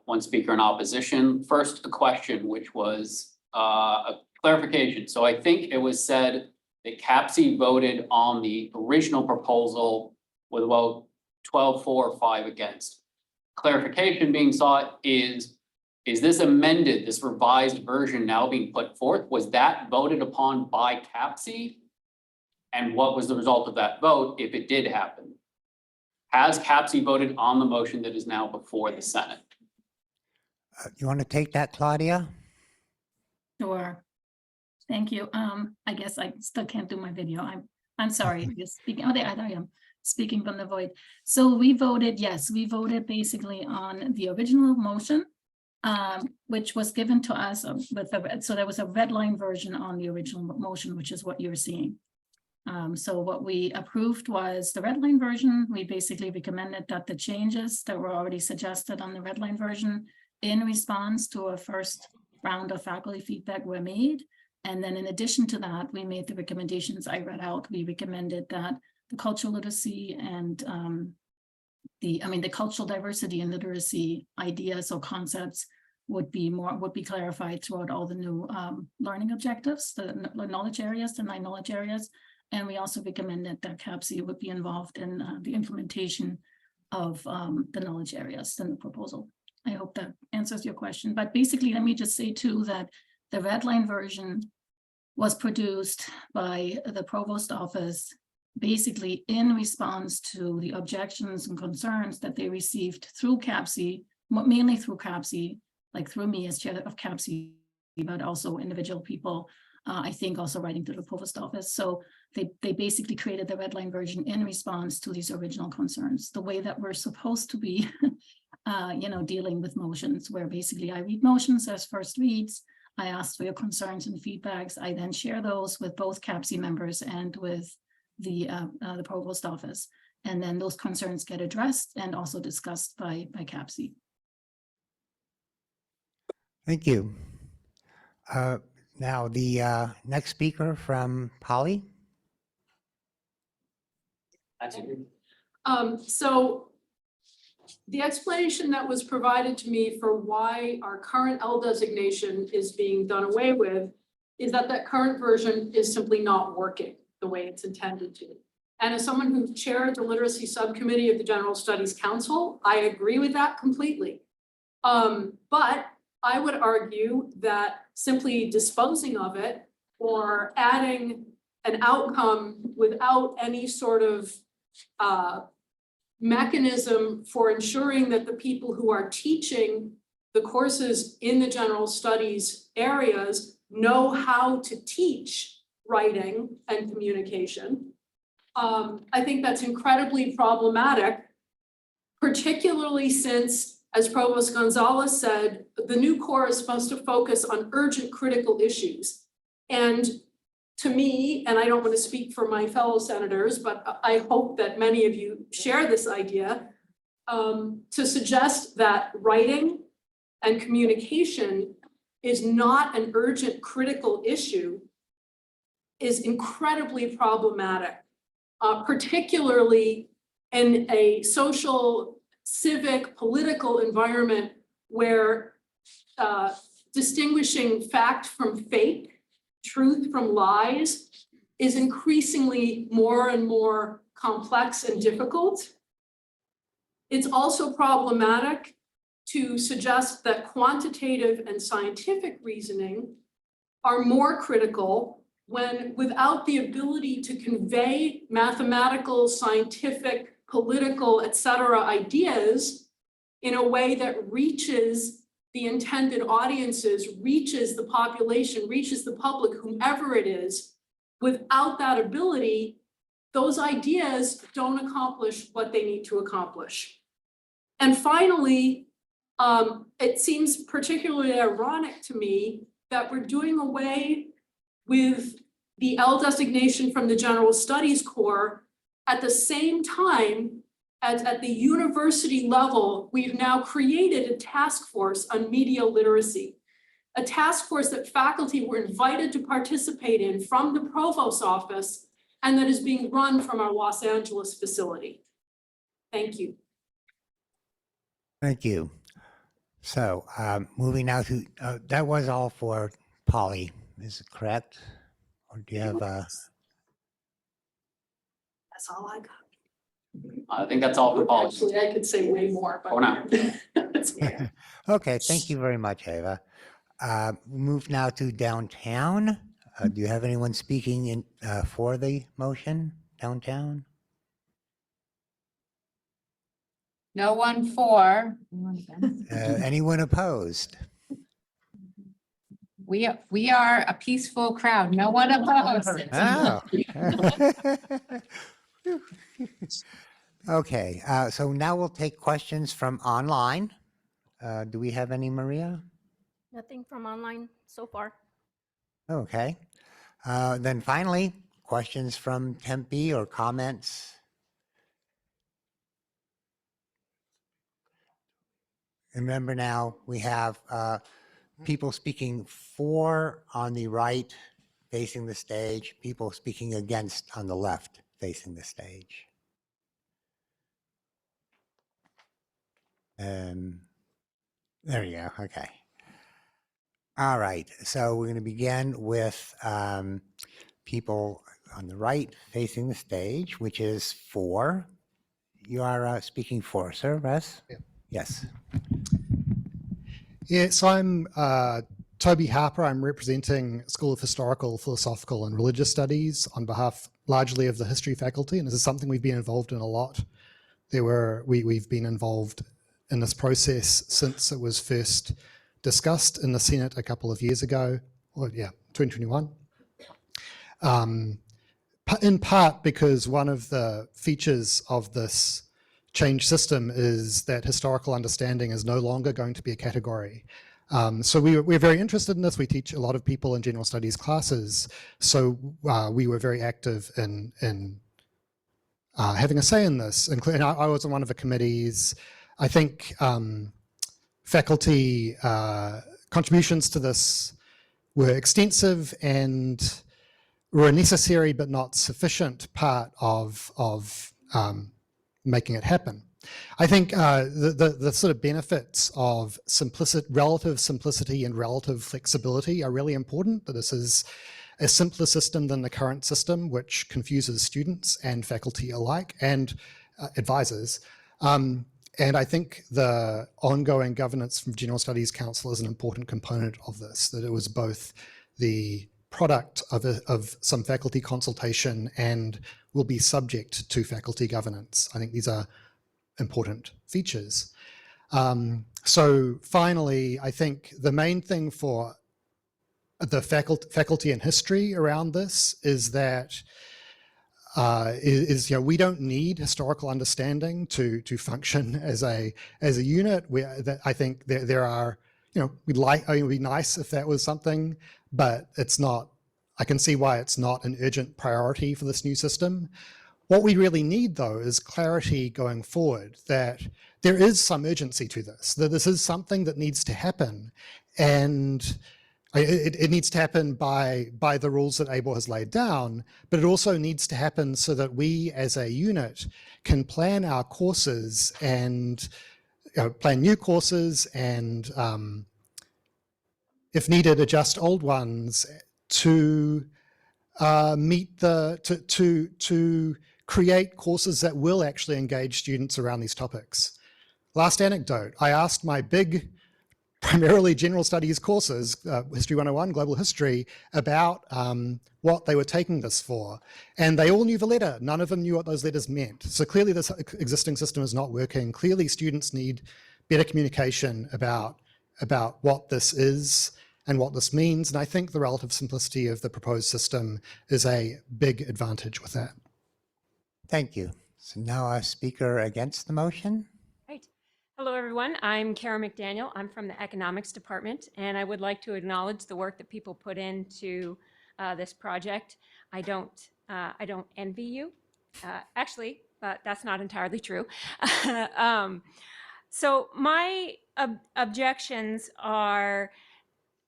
one speaker in opposition. First, a question, which was a clarification. So I think it was said that CAPC voted on the original proposal with about 12 for or 5 against. Clarification being sought is this amended, this revised version now being put forth? Was that voted upon by CAPC? And what was the result of that vote if it did happen? Has CAPC voted on the motion that is now before the Senate? You want to take that, Claudia? Sure. Thank you. I guess I still can't do my video. I'm sorry. Just speaking. Oh, there I am. Speaking from the void. So we voted, yes, we voted basically on the original motion, which was given to us so there was a red line version on the original motion, which is what you're seeing. So what we approved was the red line version. We basically recommended that the changes that were already suggested on the red line version in response to a first round of faculty feedback were made. And then in addition to that, we made the recommendations I read out. We recommended that the cultural literacy and the cultural diversity and literacy ideas or concepts would be clarified throughout all the new learning objectives, the knowledge areas, the 9 knowledge areas. And we also recommended that CAPC would be involved in the implementation of the knowledge areas in the proposal. I hope that answers your question. But basically, let me just say too that the red line version was produced by the provost office basically in response to the objections and concerns that they received through CAPC, mainly through CAPC, like through me as chair of CAPC, but also individual people, I think also writing to the provost office. So they basically created the red line version in response to these original concerns, the way that we're supposed to be, dealing with motions, where basically I read motions as first reads, I ask for your concerns and feedbacks, I then share those with both CAPC members and with the provost office. And then those concerns get addressed and also discussed by CAPC. Thank you. Now, the next speaker from Polly. So the explanation that was provided to me for why our current L designation is being done away with is that that current version is simply not working the way it's intended to. And as someone who chaired the literacy subcommittee of the General Studies Council, I agree with that completely. But I would argue that simply disposing of it or adding an outcome without any sort of mechanism for ensuring that the people who are teaching the courses in the general studies areas know how to teach writing and communication. I think that's incredibly problematic, particularly since, as Provost Gonzalez said, the new core is supposed to focus on urgent critical issues. And to me, and I don't want to speak for my fellow senators, but I hope that many of you share this idea, to suggest that writing and communication is not an urgent critical issue is incredibly problematic, particularly in a social, civic, political environment where distinguishing fact from fake, truth from lies is increasingly more and more complex and difficult. It's also problematic to suggest that quantitative and scientific reasoning are more critical when, without the ability to convey mathematical, scientific, political, etc. ideas in a way that reaches the intended audiences, reaches the population, reaches the public, whomever it is, without that ability, those ideas don't accomplish what they need to accomplish. And finally, it seems particularly ironic to me that we're doing away with the L designation from the General Studies Corps at the same time as at the university level, we've now created a task force on media literacy, a task force that faculty were invited to participate in from the provost's office and that is being run from our Los Angeles facility. Thank you. Thank you. So moving now to, that was all for Polly, is it correct? Or do you have That's all I got. I think that's all for Polly. Actually, I could say way more, but. For now. That's okay. Okay, thank you very much, Ava. Move now to downtown. Do you have anyone speaking in for the motion downtown? No one for. Anyone opposed? We are a peaceful crowd. No one opposed. Oh. Okay, so now we'll take questions from online. Do we have any, Maria? Nothing from online so far. Okay. Then finally, questions from Tempe or comments? Remember now, we have people speaking for on the right facing the stage, people speaking against on the left facing the stage. There you go. Okay. All right. So we're going to begin with people on the right facing the stage, which is for. You are speaking for, sir, Russ? Yeah. Yes. Yeah, so I'm Toby Harper. I'm representing School of Historical, Philosophical and Religious Studies on behalf largely of the history faculty, and this is something we've been involved in a lot. We've been involved in this process since it was first discussed in the Senate a couple of years ago, 2021. In part because one of the features of this change system is that historical understanding is no longer going to be a category. So we're very interested in this. We teach a lot of people in general studies classes. So we were very active in having a say in this. And I was on one of the committees. I think faculty contributions to this were extensive and were a necessary but not sufficient part of making it happen. I think the sort of benefits of relative simplicity and relative flexibility are really important, that this is a simpler system than the current system, which confuses students and faculty alike and advisors. And I think the ongoing governance from General Studies Council is an important component of this, that it was both the product of some faculty consultation and will be subject to faculty governance. I think these are important features. So finally, I think the main thing for the faculty in history around this is that we don't need historical understanding to function as a unit. I think there are, it would be nice if that was something, but it's not. I can see why it's not an urgent priority for this new system. What we really need, though, is clarity going forward, that there is some urgency to this, that this is something that needs to happen, and it needs to happen by the rules that ABOR has laid down, but it also needs to happen so that we as a unit can plan our courses and plan new courses and, if needed, adjust old ones to to create courses that will actually engage students around these topics. Last anecdote, I asked my big, primarily general studies courses, History 101, Global History, about what they were taking this for. And they all knew the letter. None of them knew what those letters meant. So clearly this existing system is not working. Clearly students need better communication about what this is and what this means. And I think the relative simplicity of the proposed system is a big advantage with that. Thank you. So now a speaker against the motion. Right. Hello, everyone. I'm Kara McDaniel. I'm from the Economics Department, and I would like to acknowledge the work that people put into this project. I don't envy you, actually, but that's not entirely true. So my objections are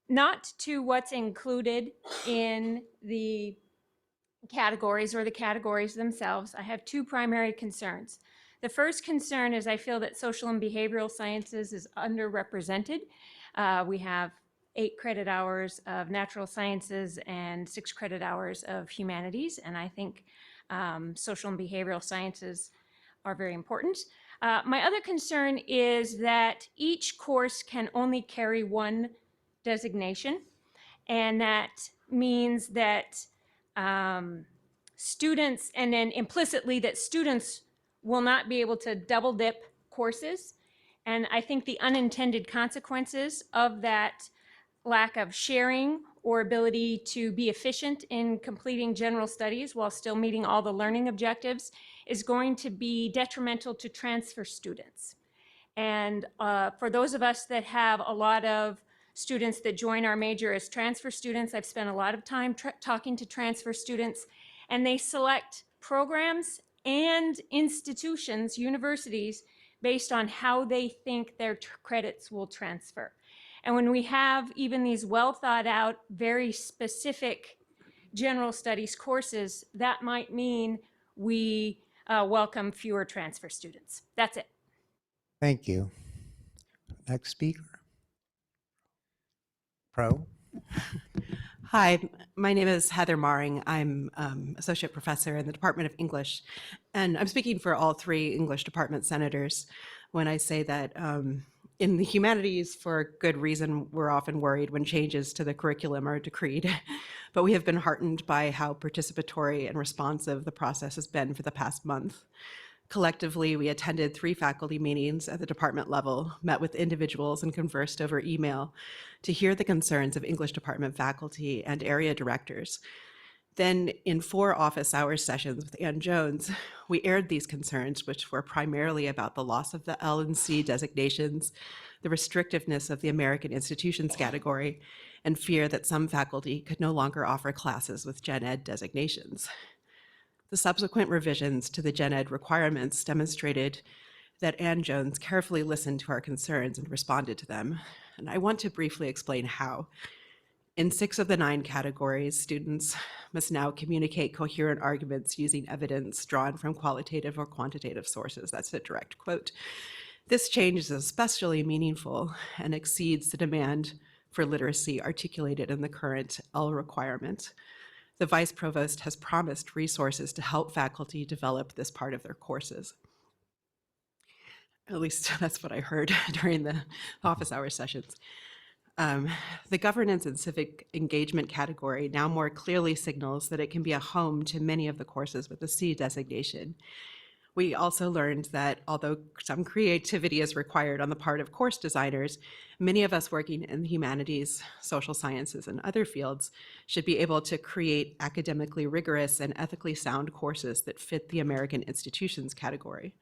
not to what's included in the categories or the categories themselves. I have two primary concerns. The first concern is I feel that social and behavioral sciences is underrepresented. We have 8 credit hours of natural sciences and 6 credit hours of humanities, and I think social and behavioral sciences are very important. My other concern is that each course can only carry one designation, and that means that students, and then implicitly that students will not be able to double dip courses. And I think the unintended consequences of that lack of sharing or ability to be efficient in completing general studies while still meeting all the learning objectives is going to be detrimental to transfer students. And for those of us that have a lot of students that join our major as transfer students, I've spent a lot of time talking to transfer students, and they select programs and institutions, universities, based on how they think their credits will transfer. And when we have even these well thought out, very specific general studies courses, that might mean we welcome fewer transfer students. That's it. Thank you. Next speaker. Pro. Hi, my name is Heather Maring. I'm Associate Professor in the Department of English, and I'm speaking for all three English department senators when I say that in the humanities, for good reason, we're often worried when changes to the curriculum are decreed, but we have been heartened by how participatory and responsive the process has been for the past month. Collectively, we attended 3 faculty meetings at the department level, met with individuals and conversed over email to hear the concerns of English department faculty and area directors. Then in 4 office hours sessions with Ann Jones, we aired these concerns, which were primarily about the loss of the L and C designations, the restrictiveness of the American institutions category, and fear that some faculty could no longer offer classes with Gen Ed designations. The subsequent revisions to the Gen Ed requirements demonstrated that Ann Jones carefully listened to our concerns and responded to them. And I want to briefly explain how. In 6 of the 9 categories, students must now communicate coherent arguments using evidence drawn from qualitative or quantitative sources. That's a direct quote. This change is especially meaningful and exceeds the demand for literacy articulated in the current L requirement. The Vice Provost has promised resources to help faculty develop this part of their courses. At least that's what I heard during the office hour sessions. The governance and civic engagement category now more clearly signals that it can be a home to many of the courses with a C designation. We also learned that although some creativity is required on the part of course designers, many of us working in the humanities, social sciences, and other fields should be able to create academically rigorous and ethically sound courses that fit the American institutions category.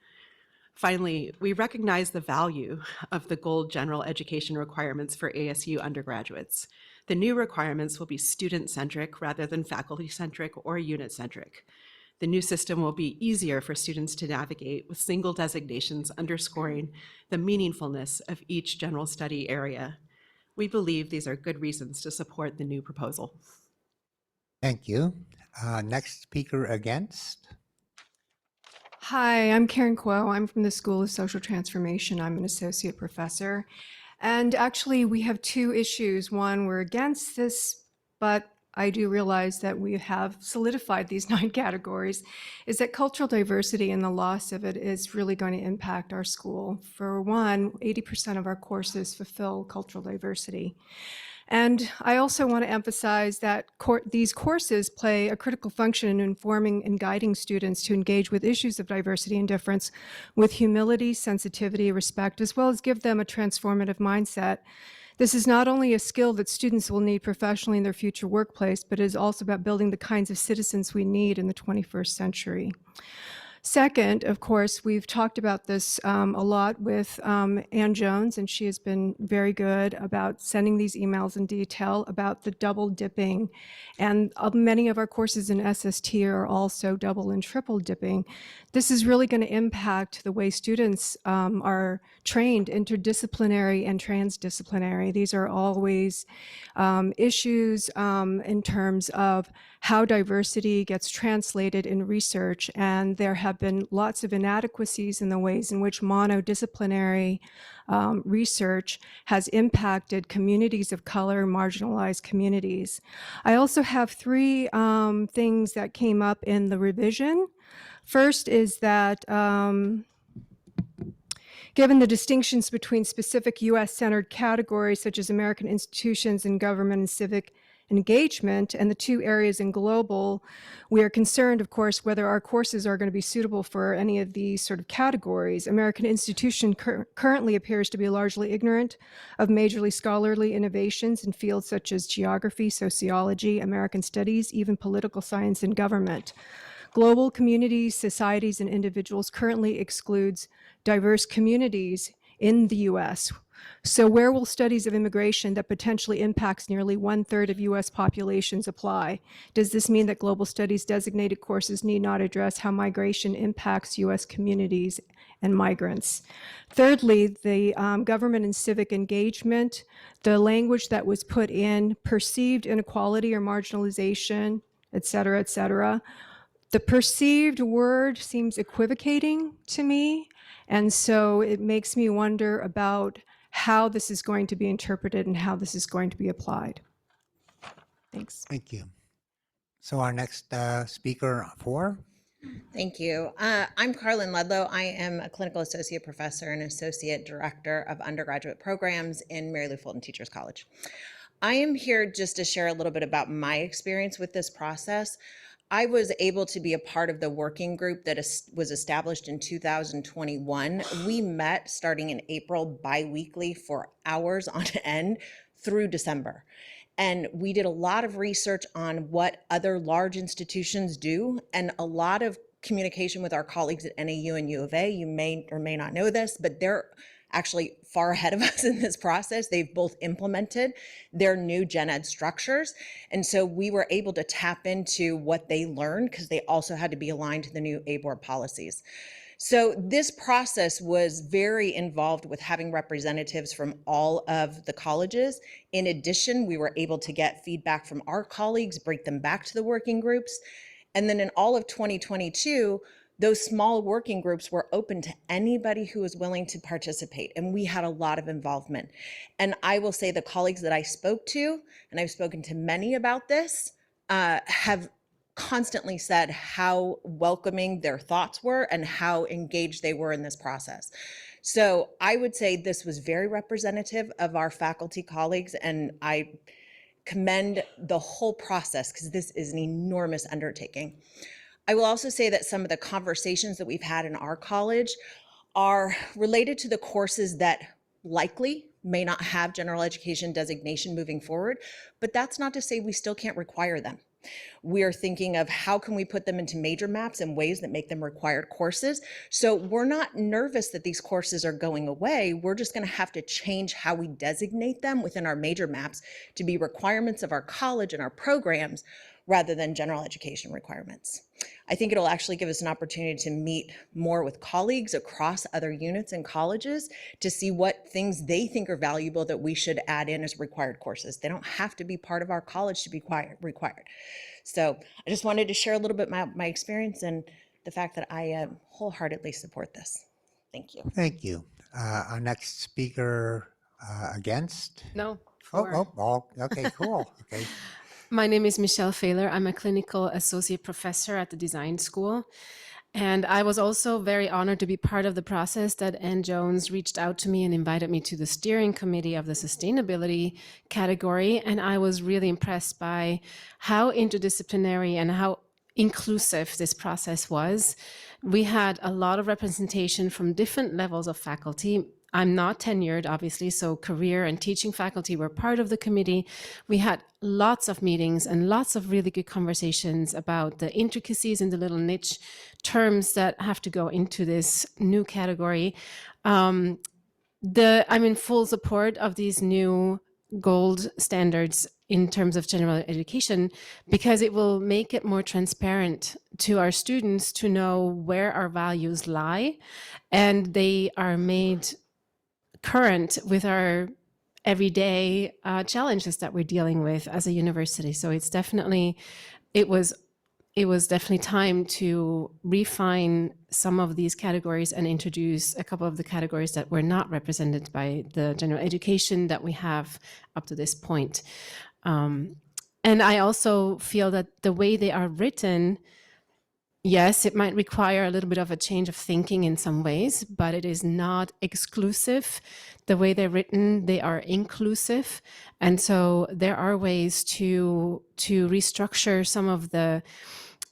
Finally, we recognize the value of the gold general education requirements for ASU undergraduates. The new requirements will be student-centric rather than faculty-centric or unit-centric. The new system will be easier for students to navigate with single designations underscoring the meaningfulness of each general study area. We believe these are good reasons to support the new proposal. Thank you. Next speaker against. Hi, I'm Karen Kuo. I'm from the School of Social Transformation. I'm an associate professor. And actually, we have 2 issues. One, we're against this, but I do realize that we have solidified these 9 categories, is that cultural diversity and the loss of it is really going to impact our school. For one, 80% of our courses fulfill cultural diversity. And I also want to emphasize that these courses play a critical function in informing and guiding students to engage with issues of diversity and difference with humility, sensitivity, respect, as well as give them a transformative mindset. This is not only a skill that students will need professionally in their future workplace, but it is also about building the kinds of citizens we need in the 21st century. Second, of course, we've talked about this a lot with Ann Jones, and she has been very good about sending these emails in detail about the double dipping. And many of our courses in SST are also double and triple dipping. This is really going to impact the way students are trained interdisciplinary and transdisciplinary. These are always issues in terms of how diversity gets translated in research, and there have been lots of inadequacies in the ways in which monodisciplinary research has impacted communities of color, marginalized communities. I also have 3 things that came up in the revision. First is that given the distinctions between specific US-centered categories such as American institutions and government and civic engagement and the 2 areas in global, we are concerned, of course, whether our courses are going to be suitable for any of these sort of categories. American institution currently appears to be largely ignorant of majorly scholarly innovations in fields such as geography, sociology, American studies, even political science and government. Global communities, societies, and individuals currently excludes diverse communities in the US. So where will studies of immigration that potentially impacts nearly 1/3 of US populations apply? Does this mean that global studies designated courses need not address how migration impacts US communities and migrants. Thirdly, the government and civic engagement, the language that was put in, perceived inequality or marginalization, et cetera, et cetera. The perceived word seems equivocating to me, and so it makes me wonder about how this is going to be interpreted and how this is going to be applied. Thanks. Thank you. So our next speaker four. Thank you. I'm Carlin Ludlow. I am a clinical associate professor and associate director of undergraduate programs in Mary Lou Fulton Teachers College. I am here just to share a little bit about my experience with this process. I was able to be a part of the working group that was established in 2021. We met starting in April bi-weekly for hours on end through December. And we did a lot of research on what other large institutions do and a lot of communication with our colleagues at NAU and U of A. You may or may not know this, but they're actually far ahead of us in this process. They've both implemented their new gen ed structures. And so we were able to tap into what they learned because they also had to be aligned to the new ABOR policies. So this process was very involved with having representatives from all of the colleges. In addition, we were able to get feedback from our colleagues, break them back to the working groups. And then in all of 2022, those small working groups were open to anybody who was willing to participate. And we had a lot of involvement. And I will say the colleagues that I spoke to, and I've spoken to many about this, have constantly said how welcoming their thoughts were and how engaged they were in this process. So I would say this was very representative of our faculty colleagues, and I commend the whole process because this is an enormous undertaking. I will also say that some of the conversations that we've had in our college are related to the courses that likely may not have general education designation moving forward, but that's not to say we still can't require them. We are thinking of how can we put them into major maps in ways that make them required courses. So we're not nervous that these courses are going away. We're just going to have to change how we designate them within our major maps to be requirements of our college and our programs rather than general education requirements. I think it'll actually give us an opportunity to meet more with colleagues across other units and colleges to see what things they think are valuable that we should add in as required courses. They don't have to be part of our college to be required. So I just wanted to share a little bit my experience and the fact that I wholeheartedly support this. Thank you. Thank you. Our next speaker against? No. Okay, cool. Okay. My name is Michelle Fehler. I'm a clinical associate professor at the design school. And I was also very honored to be part of the process that Ann Jones reached out to me and invited me to the steering committee of the sustainability category. And I was really impressed by how interdisciplinary and how inclusive this process was. We had a lot of representation from different levels of faculty. I'm not tenured, obviously, so career and teaching faculty were part of the committee. We had lots of meetings and lots of really good conversations about the intricacies and the little niche terms that have to go into this new category. I'm in full support of these new gold standards in terms of general education because it will make it more transparent to our students to know where our values lie, and they are made current with our everyday challenges that we're dealing with as a university. So it's definitely, it was definitely time to refine some of these categories and introduce a couple of the categories that were not represented by the general education that we have up to this point. And I also feel that the way they are written, yes, it might require a little bit of a change of thinking in some ways, but it is not exclusive. The way they're written, they are inclusive. And so there are ways to restructure some of the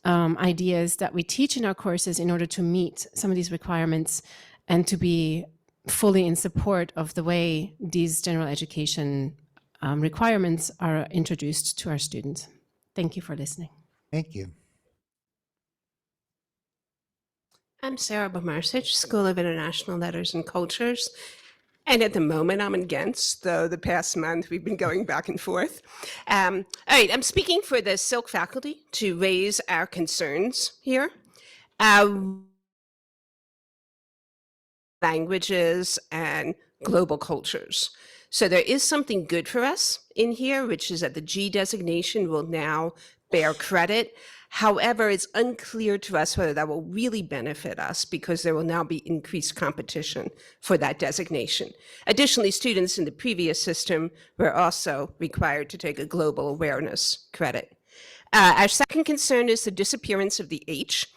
ideas that we teach in our courses in order to meet some of these requirements and to be fully in support of the way these general education requirements are introduced to our students. Thank you for listening. Thank you. I'm Sarah Bomarsic, School of International Letters and Cultures. And at the moment, I'm against, though the past month we've been going back and forth. All right, I'm speaking for the Silk faculty to raise our concerns here. languages, and global cultures. So there is something good for us in here, which is that the G designation will now bear credit. However, it's unclear to us whether that will really benefit us because there will now be increased competition for that designation. Additionally, students in the previous system were also required to take a global awareness credit. Our second concern is the disappearance of the H.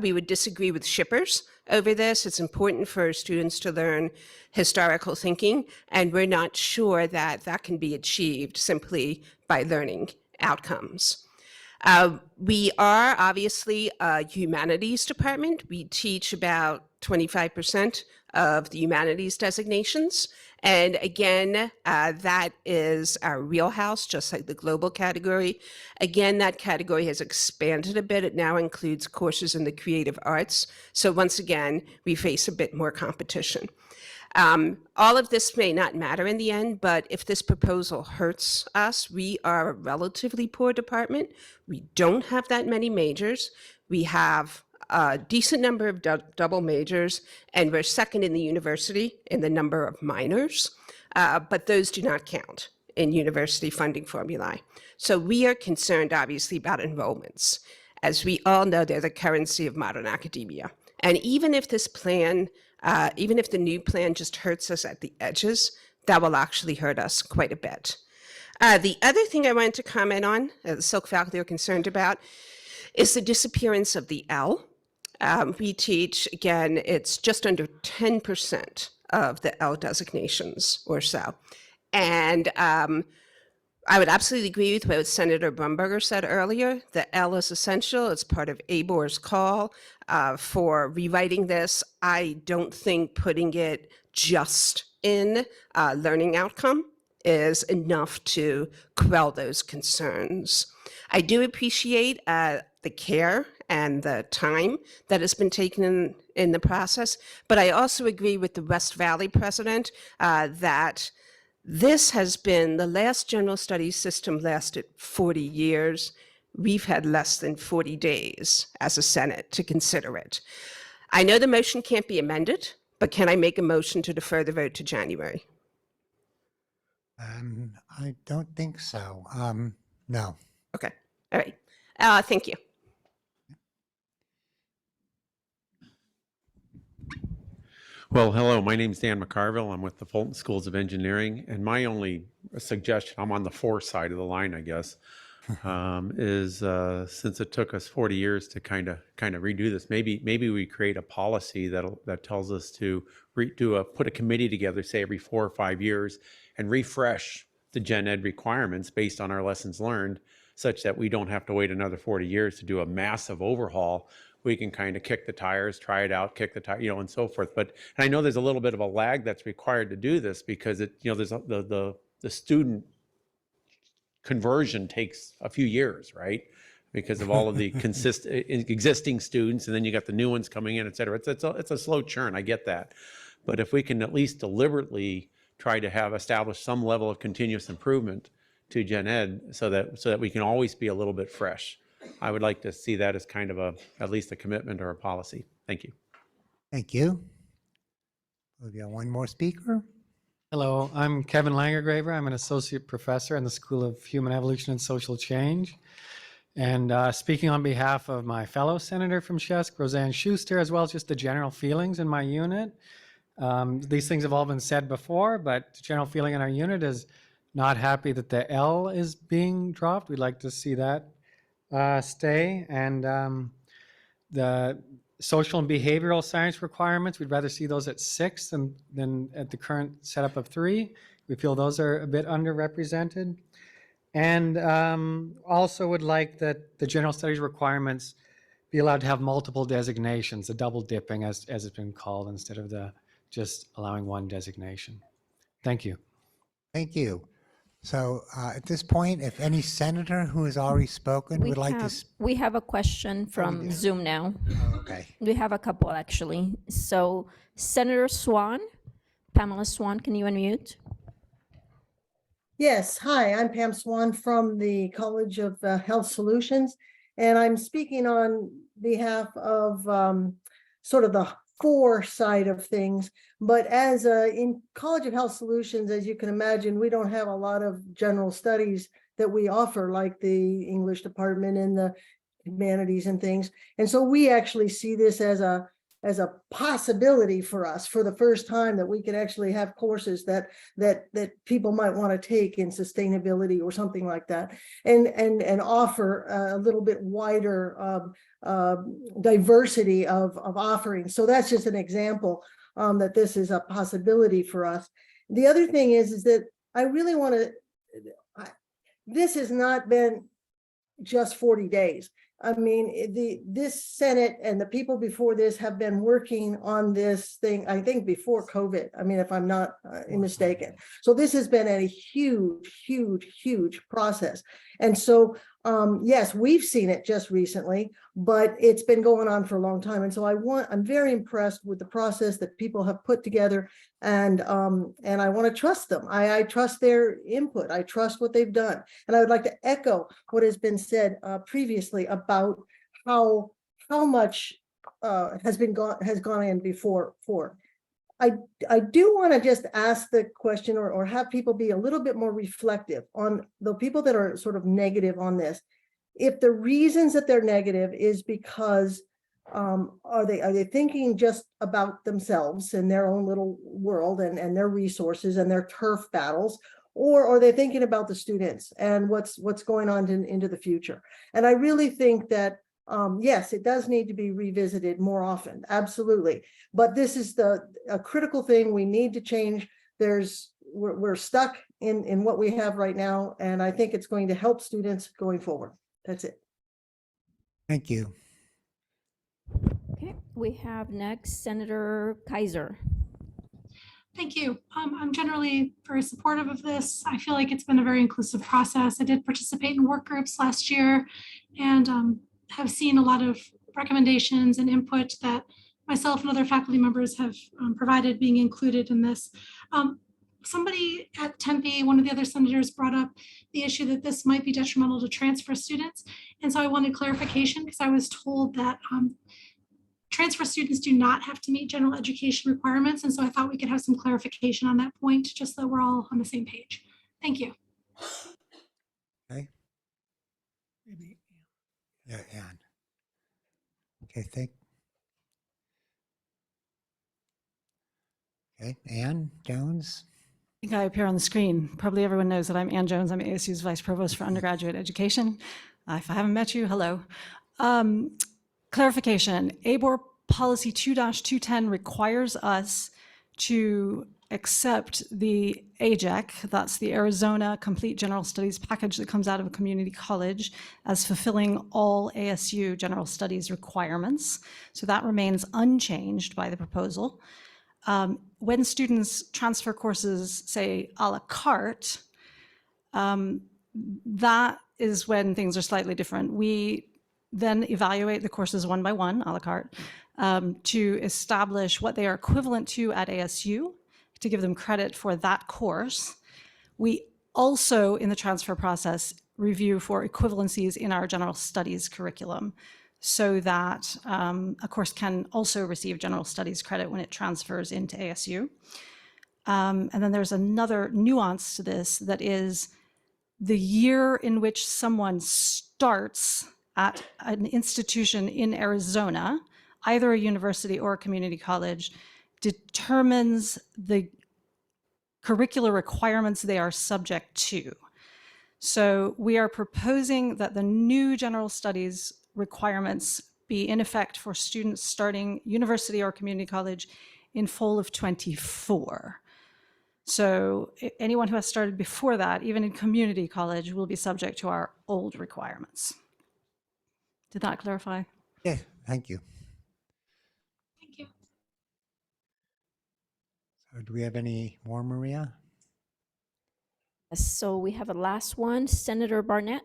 We would disagree with shippers over this. It's important for students to learn historical thinking, and we're not sure that that can be achieved simply by learning outcomes. We are obviously a humanities department. We teach about 25% of the humanities designations. And again, that is our wheelhouse, just like the global category. Again, that category has expanded a bit. It now includes courses in the creative arts. So once again, we face a bit more competition. All of this may not matter in the end, but if this proposal hurts us, we are a relatively poor department. We don't have that many majors. We have a decent number of double majors, and we're second in the university in the number of minors, but those do not count in university funding formulae. So we are concerned, obviously, about enrollments. As we all know, they're the currency of modern academia. And even if this plan, even if the new plan just hurts us at the edges, that will actually hurt us quite a bit. The other thing I wanted to comment on, the Silk faculty are concerned about, is the disappearance of the L. We teach, again, it's just under 10% of the L designations or so. And I would absolutely agree with what Senator Brumberger said earlier. The L is essential. It's part of ABOR's call for rewriting this. I don't think putting it just in learning outcome is enough to quell those concerns. I do appreciate the care and the time that has been taken in the process, but I also agree with the West Valley president that this has been, the last general studies system lasted 40 years. We've had less than 40 days as a Senate to consider it. I know the motion can't be amended, but can I make a motion to defer the vote to January? I don't think so. No. Okay, all right. Thank you. Well, hello, my name's Dan McCarville. I'm with the Fulton Schools of Engineering, and my only suggestion, I'm on the for side of the line, I guess, is since it took us 40 years to kind of redo this, maybe we create a policy that tells us to put a committee together, say every 4 or 5 years, and refresh the gen ed requirements based on our lessons learned, such that we don't have to wait another 40 years to do a massive overhaul. We can kind of kick the tires, try it out, kick the tire, and so forth. But and I know there's a little bit of a lag that's required to do this because there's the student conversion takes a few years, right? Because of all of the existing students, and then you got the new ones coming in, et cetera. It's a slow churn. I get that, but if we can at least deliberately try to establish some level of continuous improvement to gen ed, so that we can always be a little bit fresh. I would like to see that as kind of at least a commitment or a policy. Thank you. Thank you. We got one more speaker. Hello, I'm Kevin Langergraver. I'm an associate professor in the School of Human Evolution and Social Change. And speaking on behalf of my fellow senator from Shesk, Roseanne Schuster, as well as just the general feelings in my unit. These things have all been said before, but the general feeling in our unit is not happy that the L is being dropped. We'd like to see that stay. And the social and behavioral science requirements, we'd rather see those at 6 than at the current setup of 3. We feel those are a bit underrepresented. And also would like that the general studies requirements be allowed to have multiple designations, the double dipping as it's been called, instead of just allowing one designation. Thank you. Thank you. So at this point, if any senator who has already spoken would like to... We have a question from Zoom now. Okay. We have a couple, actually. So Senator Swan, Pamela Swan, can you unmute? Yes, hi, I'm Pam Swan from the College of Health Solutions, and I'm speaking on behalf of sort of the for side of things. But as in College of Health Solutions, as you can imagine, we don't have a lot of general studies that we offer, like the English department and the humanities and things. And so we actually see this as a possibility for us for the first time, that we could actually have courses that people might want to take in sustainability or something like that, and offer a little bit wider diversity of offerings. So that's just an example that this is a possibility for us. The other thing is that I really want to, this has not been just 40 days. I mean, this Senate and the people before this have been working on this thing, I think, before COVID. I mean, if I'm not mistaken. So this has been a huge, huge, huge process. And so, yes, we've seen it just recently, but it's been going on for a long time. And so I'm very impressed with the process that people have put together, and I want to trust them. I trust their input. I trust what they've done. And I would like to echo what has been said previously about how much has gone in before. I do want to just ask the question, or have people be a little bit more reflective on the people that are sort of negative on this. If the reasons that they're negative is because are they thinking just about themselves and their own little world and their resources and their turf battles, or are they thinking about the students and what's going on into the future? And I really think that yes, it does need to be revisited more often, absolutely. But this is a critical thing we need to change. We're stuck in what we have right now, and I think it's going to help students going forward. That's it. Thank you. Okay, we have next Senator Kaiser. Thank you. I'm generally very supportive of this. I feel like it's been a very inclusive process. I did participate in work groups last year, and have seen a lot of recommendations and input that myself and other faculty members have provided being included in this. Somebody at Tempe, one of the other senators, brought up the issue that this might be detrimental to transfer students. And so I wanted clarification, because I was told that transfer students do not have to meet general education requirements. And so I thought we could have some clarification on that point, just so we're all on the same page. Thank you. Okay. Yeah, Anne. Okay, Ann Jones. I think I appear on the screen. Probably everyone knows that I'm Ann Jones. I'm ASU's Vice Provost for Undergraduate Education. If I haven't met you, hello. Clarification, ABOR Policy 2-210 requires us to accept the AGEC, that's the Arizona Complete General Studies package that comes out of a community college, as fulfilling all ASU General Studies requirements. So that remains unchanged by the proposal. When students transfer courses, say, a la carte, that is when things are slightly different. We then evaluate the courses one by one, a la carte, to establish what they are equivalent to at ASU, to give them credit for that course. We also, in the transfer process, review for equivalencies in our general studies curriculum, so that a course can also receive general studies credit when it transfers into ASU. And then there's another nuance to this, that is the year in which someone starts at an institution in Arizona, either a university or a community college, determines the curricular requirements they are subject to. So we are proposing that the new general studies requirements be in effect for students starting university or community college in fall of 24. So anyone who has started before that, even in community college, will be subject to our old requirements. Did that clarify? Yeah, thank you. Thank you. So do we have any more, Maria? So we have a last one, Senator Barnett.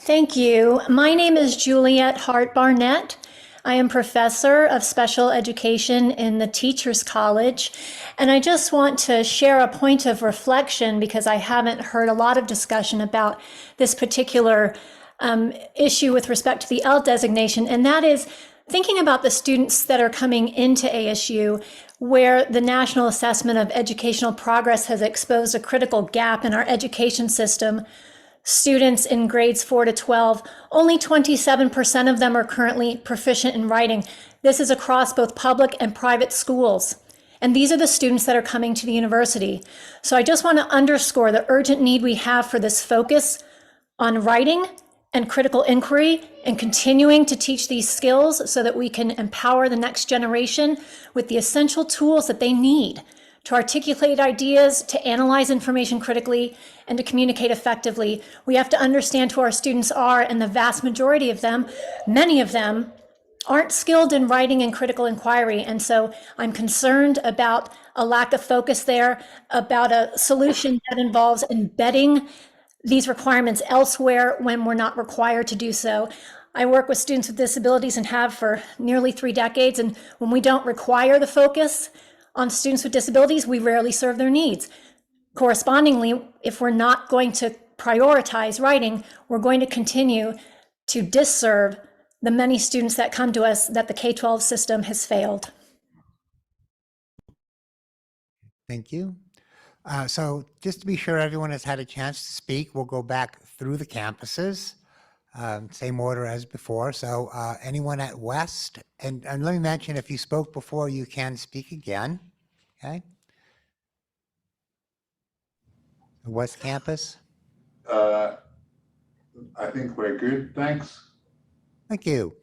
Thank you. My name is Juliet Hart Barnett. I am professor of special education in the Teachers College, and I just want to share a point of reflection, because I haven't heard a lot of discussion about this particular issue with respect to the L designation, and that is thinking about the students that are coming into ASU, where the National Assessment of Educational Progress has exposed a critical gap in our education system. Students in grades 4 to 12, only 27% of them are currently proficient in writing. This is across both public and private schools. And these are the students that are coming to the university. So I just want to underscore the urgent need we have for this focus on writing and critical inquiry and continuing to teach these skills so that we can empower the next generation with the essential tools that they need to articulate ideas, to analyze information critically, and to communicate effectively. We have to understand who our students are, and the vast majority of them, many of them, aren't skilled in writing and critical inquiry. And so I'm concerned about a lack of focus there, about a solution that involves embedding these requirements elsewhere when we're not required to do so. I work with students with disabilities and have for nearly 3 decades. And when we don't require the focus on students with disabilities, we rarely serve their needs. Correspondingly, if we're not going to prioritize writing, we're going to continue to disserve the many students that come to us that the K-12 system has failed. Thank you. So just to be sure everyone has had a chance to speak, we'll go back through the campuses, same order as before. So anyone at West, and let me mention, if you spoke before, you can speak again, okay? West Campus. I think we're good, thanks. Thank you.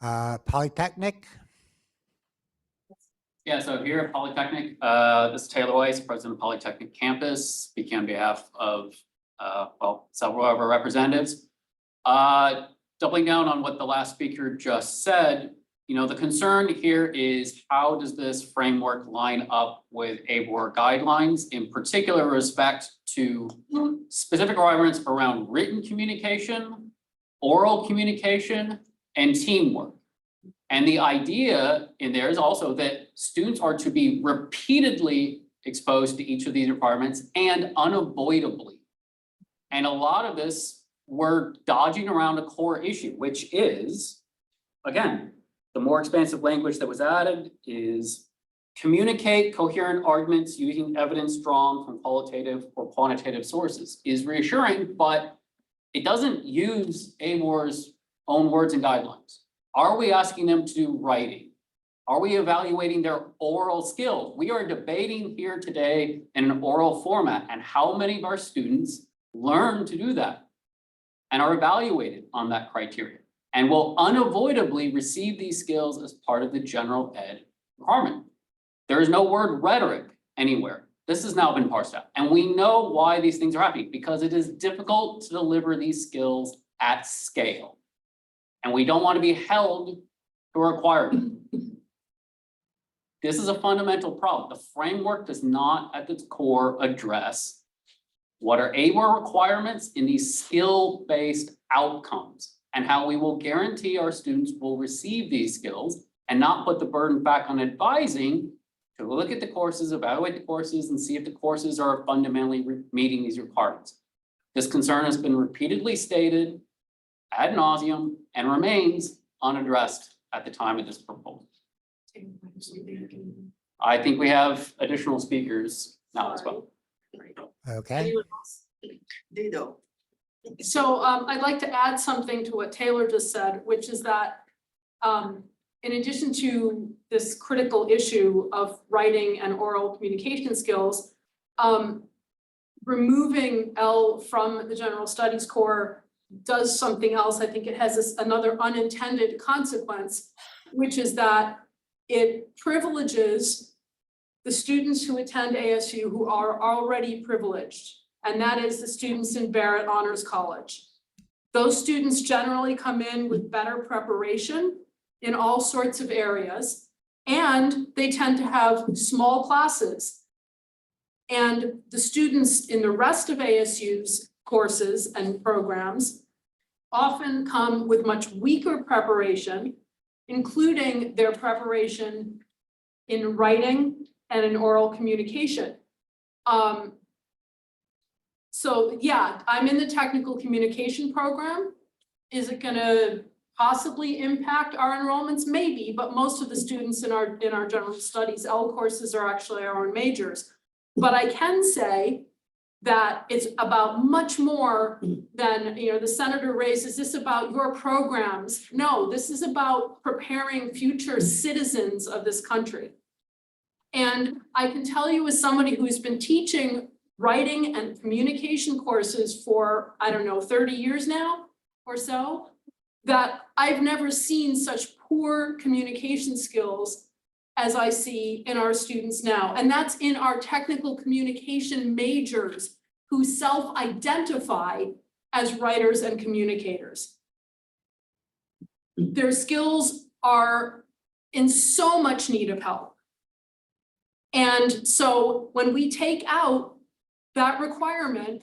Polytechnic. Yeah, so here at Polytechnic, this is Taylor Weiss, President of Polytechnic Campus, speaking on behalf of, well, several of our representatives. Doubling down on what the last speaker just said, you know, the concern here is how does this framework line up with ABOR guidelines, in particular respect to specific requirements around written communication, oral communication, and teamwork. And the idea in there is also that students are to be repeatedly exposed to each of these requirements and unavoidably. And a lot of this, we're dodging around a core issue, which is, again, the more expansive language that was added is communicate coherent arguments using evidence drawn from qualitative or quantitative sources is reassuring, but it doesn't use ABOR's own words and guidelines. Are we asking them to do writing? Are we evaluating their oral skills? We are debating here today in an oral format, and how many of our students learn to do that and are evaluated on that criteria and will unavoidably receive these skills as part of the general ed requirement. There is no word rhetoric anywhere. This has now been parsed out, and we know why these things are happening, because it is difficult to deliver these skills at scale. And we don't want to be held to a requirement. This is a fundamental problem. The framework does not at its core address what are ABOR requirements in these skill-based outcomes and how we will guarantee our students will receive these skills and not put the burden back on advising to look at the courses, evaluate the courses, and see if the courses are fundamentally meeting these requirements. This concern has been repeatedly stated ad nauseum and remains unaddressed at the time of this proposal. I think we have additional speakers now as well. Okay. So I'd like to add something to what Taylor just said, which is that in addition to this critical issue of writing and oral communication skills, removing L from the general studies core does something else. I think it has another unintended consequence, which is that it privileges the students who attend ASU who are already privileged, and that is the students in Barrett Honors College. Those students generally come in with better preparation in all sorts of areas, and they tend to have small classes. And the students in the rest of ASU's courses and programs often come with much weaker preparation, including their preparation in writing and in oral communication. So yeah, I'm in the technical communication program, Is it gonna possibly impact our enrollments? Maybe, but most of the students in our general studies L courses are actually our own majors. But I can say that it's about much more than, the senator raised, is this about your programs? No, this is about preparing future citizens of this country. And I can tell you, as somebody who's been teaching writing and communication courses for, 30 years now or so, that I've never seen such poor communication skills as I see in our students now. And that's in our technical communication majors who self-identify as writers and communicators. Their skills are in so much need of help. And so when we take out that requirement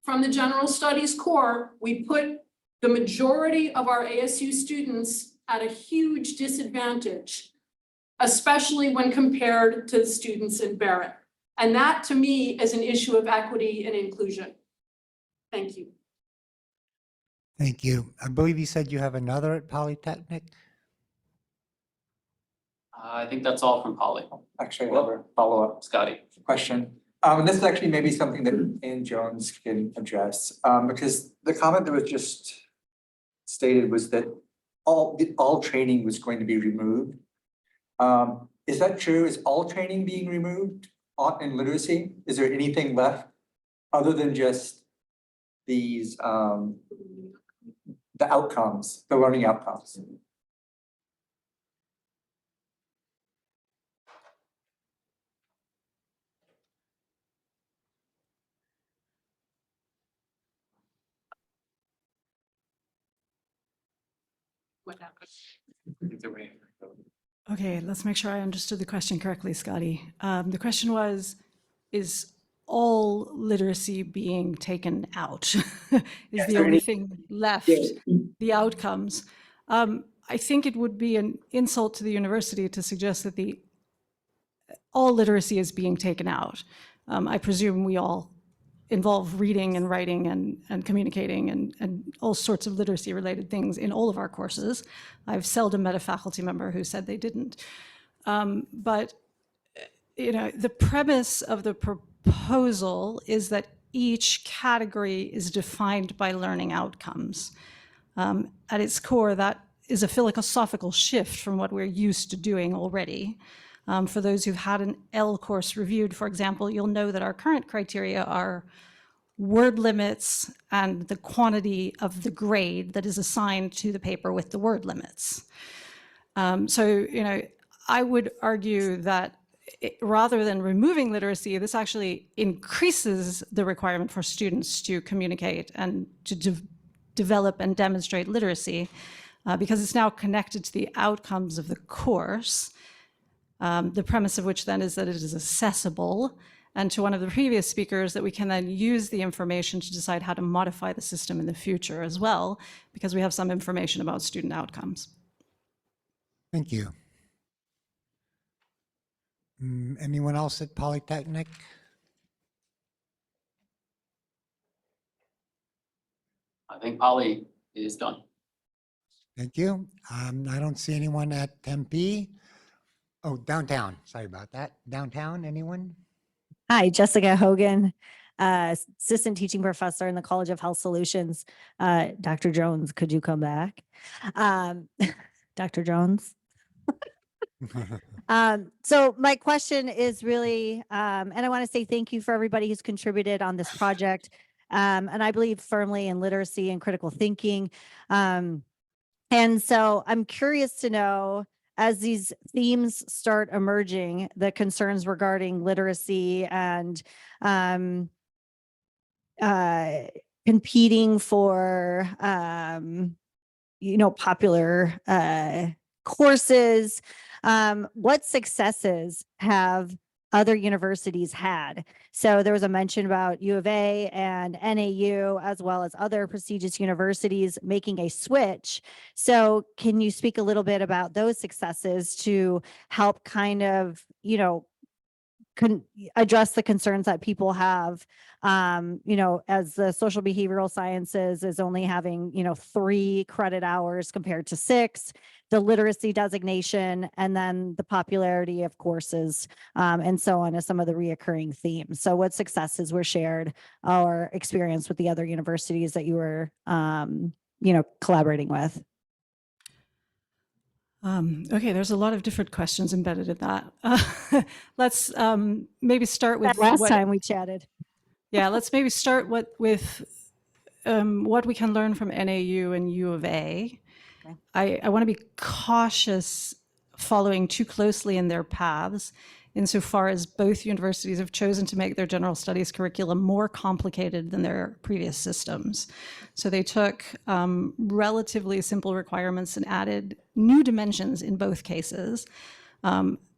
from the general studies core, we put the majority of our ASU students at a huge disadvantage, especially when compared to the students in Barrett. And that, to me, is an issue of equity and inclusion. Thank you. Thank you. I believe you said you have another at Polytechnic? I think that's all from Polly. Actually, I have a follow-up Scotty. question. And this is actually maybe something that Ann Jones can address, because the comment that was just stated was that all training was going to be removed. Is that true? Is all training being removed in literacy? Is there anything left other than just these, the outcomes, the learning outcomes? What happened? Okay, let's make sure I understood the question correctly, Scotty. The question was, is all literacy being taken out? Is the only thing left the outcomes? I think it would be an insult to the university to suggest that all literacy is being taken out. I presume we all involve reading and writing and communicating and all sorts of literacy related things in all of our courses. I've seldom met a faculty member who said they didn't. But the premise of the proposal is that each category is defined by learning outcomes. At its core, that is a philosophical shift from what we're used to doing already. For those who've had an L course reviewed, for example, you'll know that our current criteria are word limits and the quantity of the grade that is assigned to the paper with the word limits. So, I would argue that rather than removing literacy, this actually increases the requirement for students to communicate and to develop and demonstrate literacy because it's now connected to the outcomes of the course. The premise of which then is that it is accessible, and to one of the previous speakers, that we can then use the information to decide how to modify the system in the future as well, because we have some information about student outcomes. Thank you. Anyone else at Polytechnic? I think Polly is done. Thank you. I don't see anyone at Tempe. Oh, downtown. Sorry about that. Downtown, anyone? Hi, Jessica Hogan, assistant teaching professor in the College of Health Solutions. Dr. Jones, could you come back? Dr. Jones. So my question is really, and I want to say thank you for everybody who's contributed on this project. And I believe firmly in literacy and critical thinking. And so I'm curious to know, as these themes start emerging, the concerns regarding literacy and competing for, popular courses, what successes have other universities had? So there was a mention about U of A and NAU, as well as other prestigious universities making a switch. So can you speak a little bit about those successes to help kind of, address the concerns that people have. You know, as the social behavioral sciences is only having, you know, 3 credit hours compared to 6, the literacy designation, and then the popularity of courses, and so on as some of the reoccurring themes. So what successes were shared or experienced with the other universities that you were, you know, collaborating with? Okay, there's a lot of different questions embedded in that. Let's maybe start with Last time we chatted. Yeah, let's maybe start with what we can learn from NAU and U of A. Okay. I want to be cautious following too closely in their paths, insofar as both universities have chosen to make their general studies curriculum more complicated than their previous systems. So they took relatively simple requirements and added new dimensions in both cases.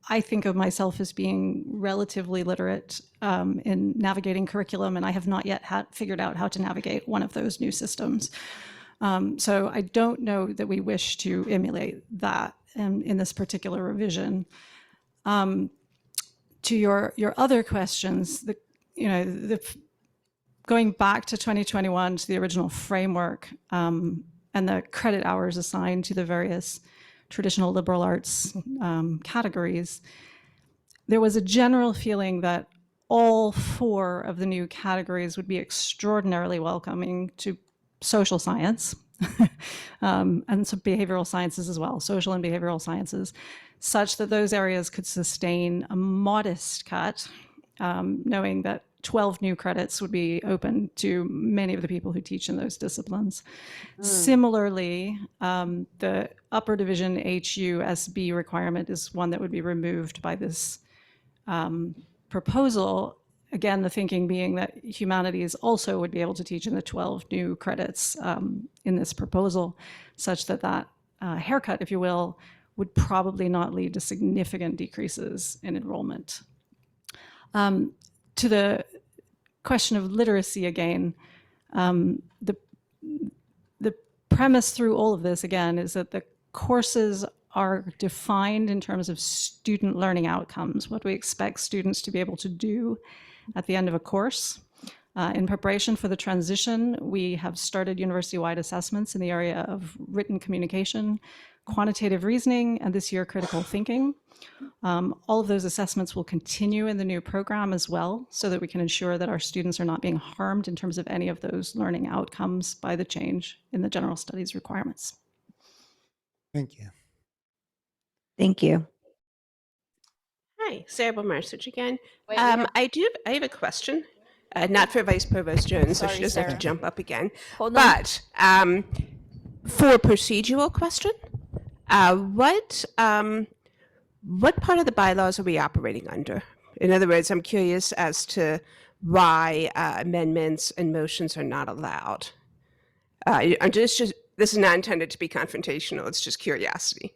I think of myself as being relatively literate in navigating curriculum, and I have not yet figured out how to navigate one of those new systems. So I don't know that we wish to emulate that in this particular revision. To your other questions, going back to 2021 to the original framework and the credit hours assigned to the various traditional liberal arts categories, there was a general feeling that all 4 of the new categories would be extraordinarily welcoming to social science and some behavioral sciences as well, social and behavioral sciences, such that those areas could sustain a modest cut, knowing that 12 new credits would be open to many of the people who teach in those disciplines. Similarly, the upper division HUSB requirement is one that would be removed by this proposal. Again, the thinking being that humanities also would be able to teach in the 12 new credits in this proposal, such that that haircut, if you will, would probably not lead to significant decreases in enrollment. To the question of literacy again, the premise through all of this again is that the courses are defined in terms of student learning outcomes, what we expect students to be able to do at the end of a course. In preparation for the transition, we have started university-wide assessments in the area of written communication, quantitative reasoning, and this year critical thinking. All of those assessments will continue in the new program as well, so that we can ensure that our students are not being harmed in terms of any of those learning outcomes by the change in the general studies requirements. Thank you. Thank you. Hi, Sarah Bomarsich again. I have a question, not for Vice Provost Jones, so she Sorry, doesn't have Sarah. to jump up again. Hold on. But for a procedural question, what part of the bylaws are we operating under? In other words, I'm curious as to why amendments and motions are not allowed. This is not intended to be confrontational. It's just curiosity.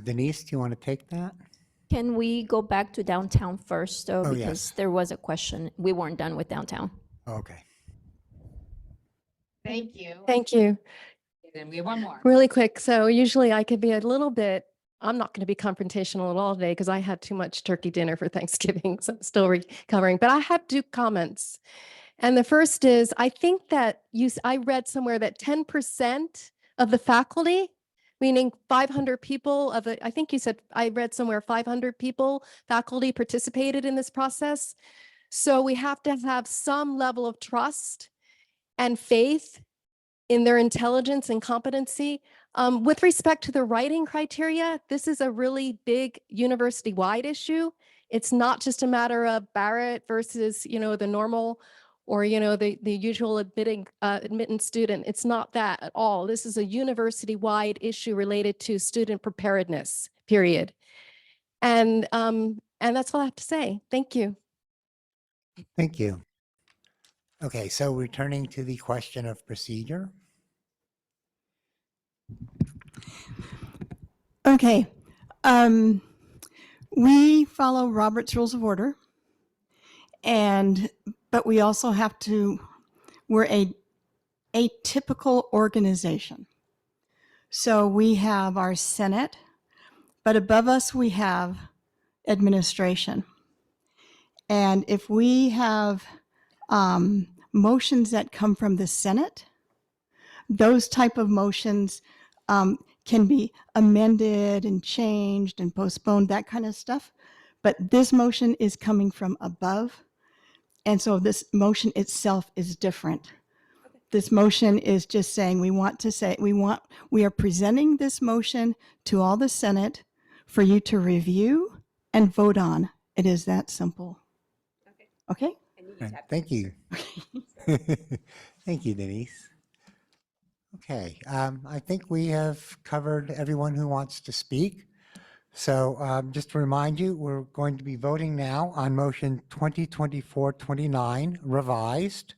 Denise, do you want to take that? Can we go back to downtown first, though? Oh, Because yes. there was a question. We weren't done with downtown. Okay. Thank you. Thank you. Then we have one more. Really quick. So usually I could be a little bit, I'm not going to be confrontational at all today because I had too much turkey dinner for Thanksgiving. So I'm still recovering, but I have 2 comments. And the first is, I think that I read somewhere that 10% of the faculty, meaning 500 people I think you said, I read somewhere 500 people, faculty participated in this process. So we have to have some level of trust and faith in their intelligence and competency. With respect to the writing criteria, this is a really big university-wide issue. It's not just a matter of Barrett versus, the normal or, the usual admittant student. It's not that at all. This is a university-wide issue related to student preparedness, period. And that's all I have to say. Thank you. Thank you. Okay, so returning to the question of procedure. Okay. We follow Robert's Rules of Order, but we also we're a atypical organization. So we have our Senate, but above us we have administration. And if we have motions that come from the Senate, those type of motions can be amended and changed and postponed, that kind of stuff. But this motion is coming from above. And so this motion itself is different. This motion is just saying we are presenting this motion to all the Senate for you to review and vote on. It is that simple. Okay? Thank you. Thank you, Denise. Okay, I think we have covered everyone who wants to speak. So just to remind you, we're going to be voting now on motion 2024-29 revised,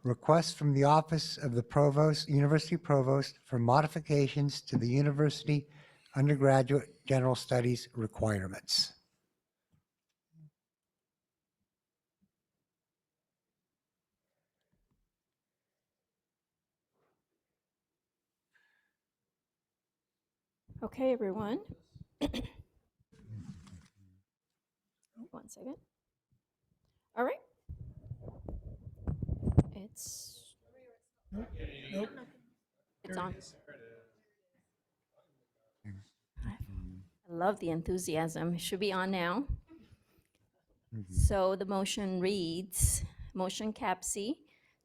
request from the Office of the Provost, University Provost for modifications to the university undergraduate general studies requirements. Okay, everyone. One second. All right. It's on. I love the enthusiasm. It should be on now. So the motion reads, motion CAPC.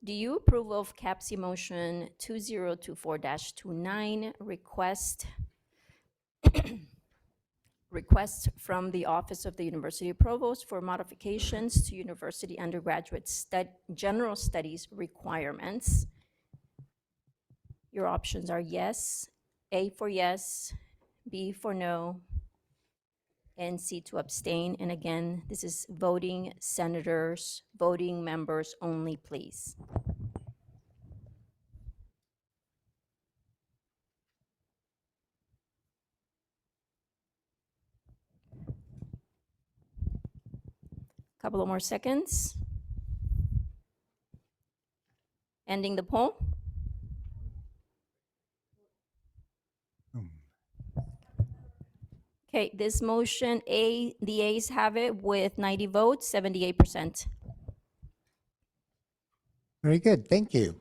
Do you approve of CAPC motion 2024-29 request from the Office of the University Provost for modifications to university undergraduate general studies requirements? Your options are yes, A for yes, B for no, and C to abstain. And again, this is voting senators, voting members only, please. Couple of more seconds. Ending the poll. Okay, this motion, the A's have it with 90 votes, 78%. Very good, thank you.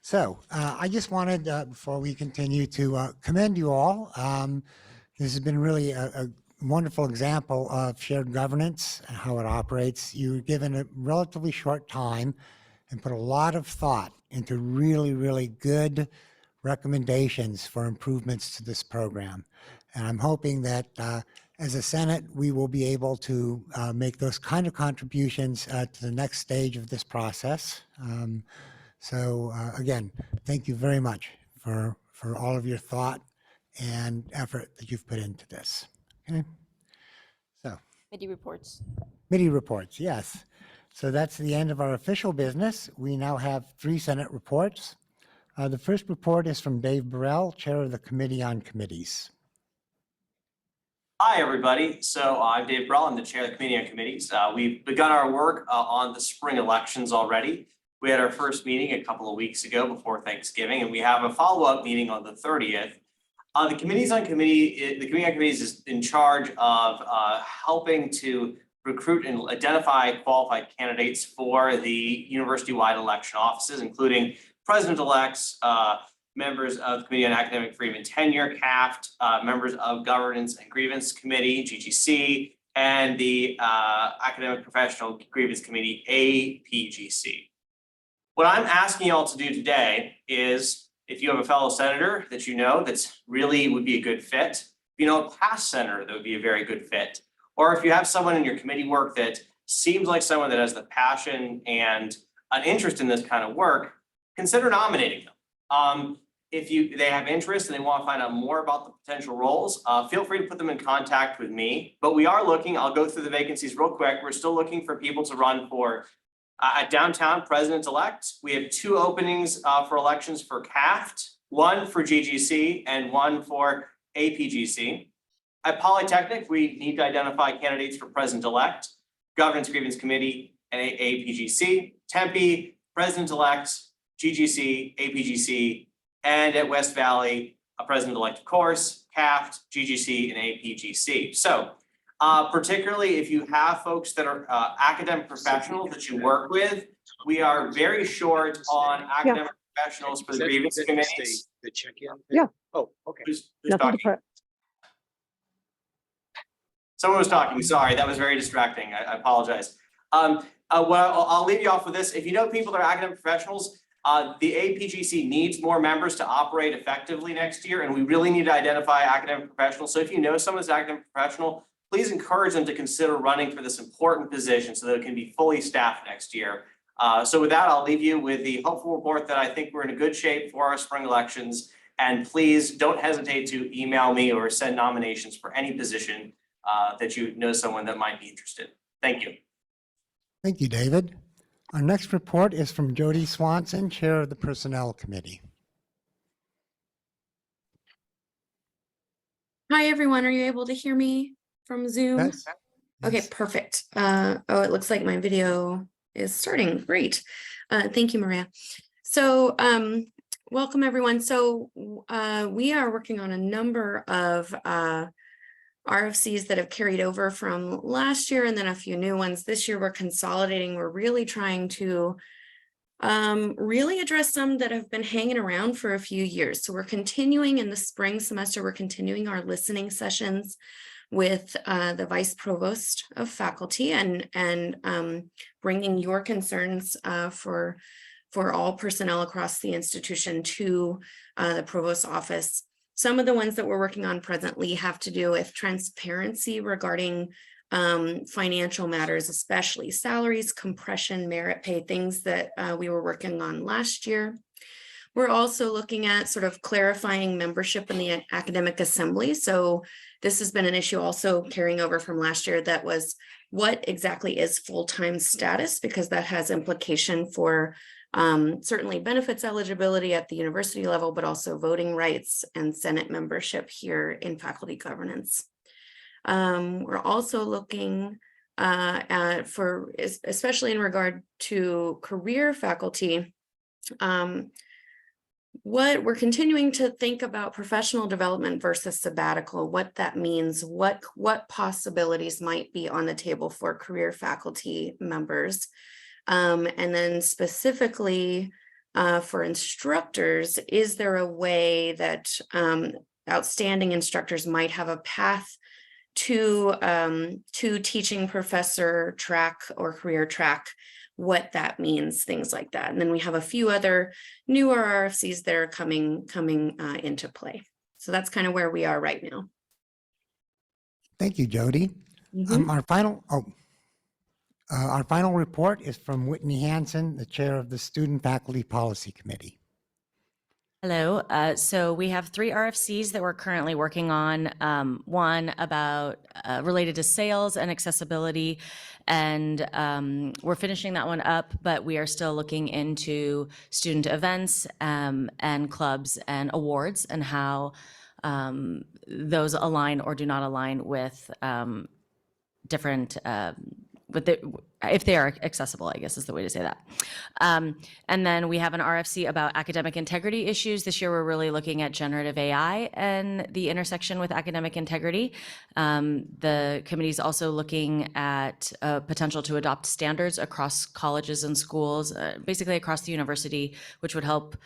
So I just wanted, before we continue, to commend you all. This has been really a wonderful example of shared governance and how it operates. You were given a relatively short time and put a lot of thought into really, really good recommendations for improvements to this program. And I'm hoping that as a Senate, we will be able to make those kind of contributions to the next stage of this process. So again, thank you very much for all of your thought and effort that you've put into this. Okay. So. Committee reports. Committee reports, yes. So that's the end of our official business. We now have 3 Senate reports. The first report is from Dave Burrell, Chair of the Committee on Committees. Hi, everybody. So I'm Dave Burrell. I'm the Chair of the Committee on Committees. We've begun our work on the spring elections already. We had our first meeting a couple of weeks ago before Thanksgiving, and we have a follow-up meeting on the 30th. The Committee on Committees is in charge of helping to recruit and identify qualified candidates for the university-wide election offices, including president-elects, members of the Committee on Academic Freedom and Tenure, CAFT, members of Governance and Grievance Committee, GGC, and the Academic Professional Grievance Committee, APGC. What I'm asking y'all to do today is, if you have a fellow senator that you know that's really would be a good fit, if you know a past senator that would be a very good fit, or if you have someone in your committee work that seems like someone that has the passion and an interest in this kind of work, consider nominating them. If they have interest and they want to find out more about the potential roles, feel free to put them in contact with me. But we are looking, I'll go through the vacancies real quick. We're still looking for people to run for at downtown president-elect. We have 2 openings for elections for CAFT, 1 for GGC and 1 for APGC. At Polytechnic, we need to identify candidates for president-elect, Governance Grievance Committee, and APGC. Tempe, president-elect, GGC, APGC, and at West Valley, a president-elect, of course, CAFT, GGC, and APGC. So particularly if you have folks that are academic professionals that you work with. We are very short on academic professionals for the grievance committees. Yeah. Oh, okay. Who's Nothing to talking? Someone was talking, sorry, that was very distracting, I apologize. Well, I'll leave you off with this. If you know people that are academic professionals, the APGC needs more members to operate effectively next year, and we really need to identify academic professionals. So if you know someone that's academic professional, please encourage them to consider running for this important position so that it can be fully staffed next year. So with that, I'll leave you with the hopeful report that I think we're in a good shape for our spring elections. And please don't hesitate to email me or send nominations for any position that you know someone that might be interested. Thank you. Thank you, David. Our next report is from Jody Swanson, Chair of the Personnel Committee. Hi, everyone. Are you able to hear me from Zoom? Yes. Okay, Yes. perfect. Oh, it looks like my video is starting. Great. Thank you, Maria. So welcome, everyone. So we are working on a number of RFCs that have carried over from last year and then a few new ones. This year we're consolidating. We're really trying to really address some that have been hanging around for a few years. So we're continuing in the spring semester, we're continuing our listening sessions with the Vice Provost of Faculty and bringing your concerns for all personnel across the institution to the Provost's office. Some of the ones that we're working on presently have to do with transparency regarding financial matters, especially salaries, compression, merit pay, things that we were working on last year. We're also looking at sort of clarifying membership in the academic assembly. So this has been an issue also carrying over from last year. That was what exactly is full-time status, because that has implication for certainly benefits eligibility at the university level, but also voting rights and Senate membership here in faculty governance. We're also looking at, especially in regard to career faculty, what we're continuing to think about professional development versus sabbatical, what that means, what possibilities might be on the table for career faculty members. And then specifically for instructors, is there a way that outstanding instructors might have a path to teaching professor track or career track, what that means, things like that. And then we have a few other newer RFCs that are coming into play. So that's kind of where we are right now. Thank you, Jody. Our final report is from Whitney Hansen, the Chair of the Student Faculty Policy Committee. Hello. So we have 3 RFCs that we're currently working on. One about related to sales and accessibility, and we're finishing that one up, but we are still looking into student events and clubs and awards and how those align or do not align with different if they are accessible, I guess is the way to say that. And then we have an RFC about academic integrity issues. This year, we're really looking at generative AI and the intersection with academic integrity. The committee is also looking at potential to adopt standards across colleges and schools, basically across the university, which would help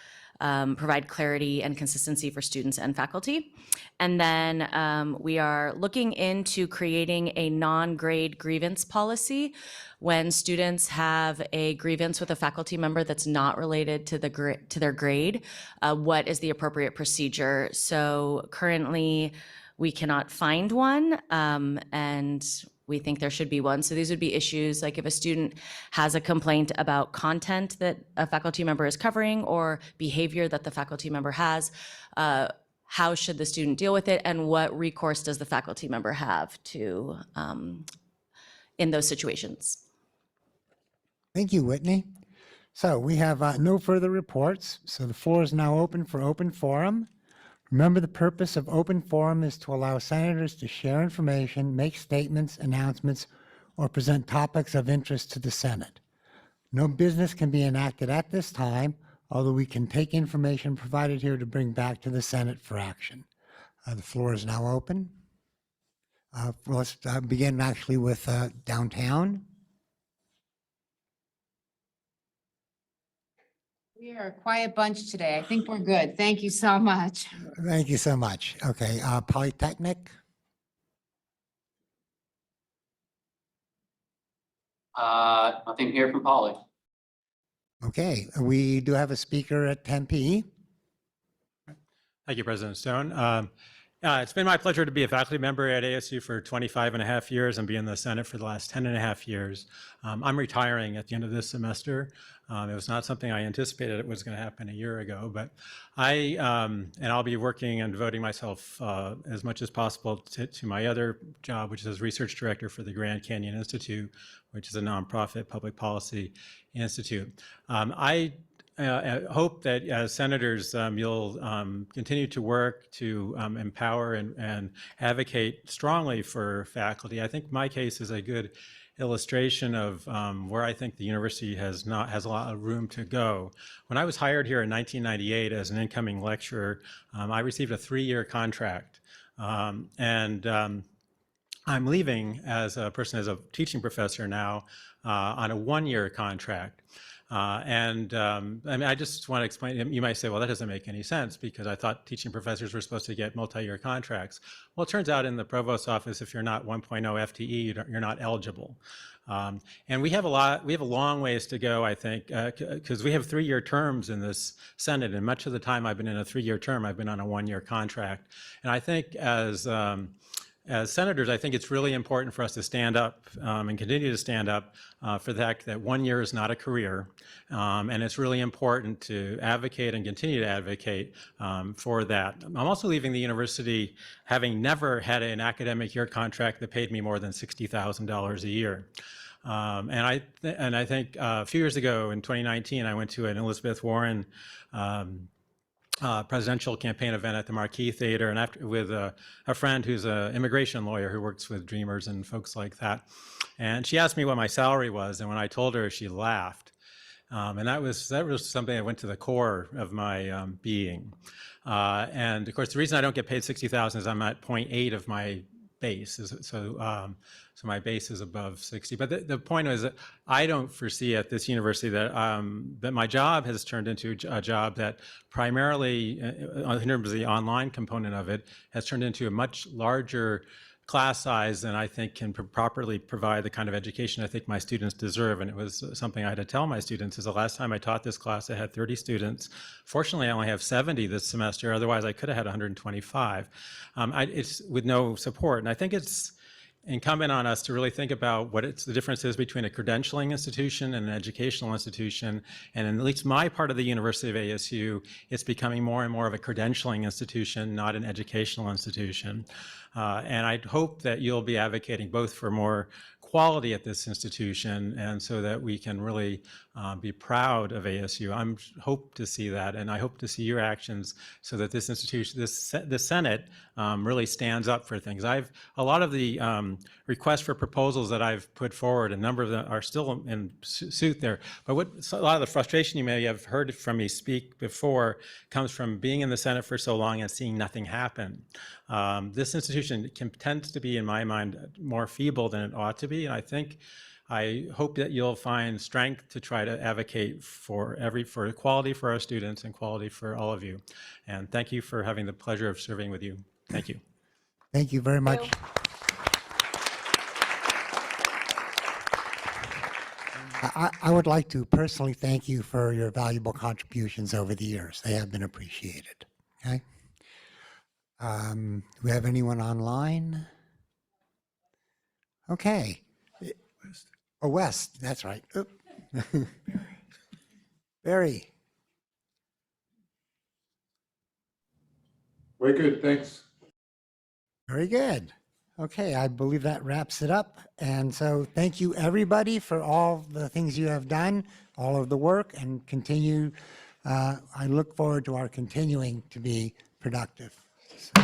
provide clarity and consistency for students and faculty. And then we are looking into creating a non-grade grievance policy. When students have a grievance with a faculty member that's not related to their grade, what is the appropriate procedure? So currently, we cannot find one, and we think there should be one. So these would be issues like if a student has a complaint about content that a faculty member is covering or behavior that the faculty member has, how should the student deal with it, and what recourse does the faculty member have to in those situations? Thank you, Whitney. So we have no further reports. So the floor is now open for open forum. Remember, the purpose of open forum is to allow senators to share information, make statements, announcements, or present topics of interest to the Senate. No business can be enacted at this time, although we can take information provided here to bring back to the Senate for action. The floor is now open. Let's begin actually with downtown. We are a quiet bunch today. I think we're good. Thank you so much. Thank you so much. Okay, Polytechnic. Nothing here from Polly. Okay, we do have a speaker at Tempe. Thank you, President Stone. It's been my pleasure to be a faculty member at ASU for 25 and a half years and be in the Senate for the last 10 and a half years. I'm retiring at the end of this semester. It was not something I anticipated it was going to happen a year ago, but I'll be working and devoting myself as much as possible to my other job, which is as research director for the Grand Canyon Institute, which is a nonprofit public policy institute. I hope that as senators, you'll continue to work to empower and advocate strongly for faculty. I think my case is a good illustration of where I think the university has a lot of room to go. When I was hired here in 1998 as an incoming lecturer, I received a 3-year contract. I'm leaving as a teaching professor now on a 1-year contract. I mean, I just want to explain, you might say, well, that doesn't make any sense because I thought teaching professors were supposed to get multi-year contracts. Well, it turns out in the provost's office, if you're not 1.0 FTE, you're not eligible. And we have a long ways to go, I think, because we have 3-year terms in this Senate, and much of the time I've been in a 3-year term, I've been on a 1-year contract. And I think as senators, I think it's really important for us to stand up and continue to stand up for the fact that 1 year is not a career. And it's really important to advocate and continue to advocate for that. I'm also leaving the university having never had an academic year contract that paid me more than $60,000 a year. And I think a few years ago in 2019, I went to an Elizabeth Warren presidential campaign event at the Marquis Theater, and with a friend who's an immigration lawyer who works with Dreamers and folks like that. And she asked me what my salary was, and when I told her, she laughed. And that was something that went to the core of my being. And of course, the reason I don't get paid $60,000 is I'm at 0.8 of my base. So my base is above 60. But the point is that I don't foresee at this university that that my job has turned into a job that primarily, in terms of the online component of it, has turned into a much larger class size than I think can properly provide the kind of education I think my students deserve. And it was something I had to tell my students is the last time I taught this class, I had 30 students. Fortunately, I only have 70 this semester. Otherwise, I could have had 125. It's with no support. And I think it's incumbent on us to really think about what the difference is between a credentialing institution and an educational institution. And in at least my part of the University of ASU, it's becoming more and more of a credentialing institution, not an educational institution. And I hope that you'll be advocating both for more quality at this institution and so that we can really be proud of ASU. I hope to see that, and I hope to see your actions so that this institution, the Senate really stands up for things. A lot of the requests for proposals that I've put forward, a number of them are still in suit there. But a lot of the frustration you may have heard from me speak before comes from being in the Senate for so long and seeing nothing happen. This institution tends to be, in my mind, more feeble than it ought to be, and I hope that you'll find strength to try to advocate for equality for our students and quality for all of you. And thank you for having the pleasure of serving with you. Thank you. Thank you very much. I would like to personally thank you for your valuable contributions over the years. They have been appreciated. Okay. Do we have anyone online? Okay. Oh, West, that's right. Barry. We're good, thanks. Very good. Okay, I believe that wraps it up. And so thank you, everybody, for all the things you have done, all of the work, and continue. I look forward to our continuing to be productive. So.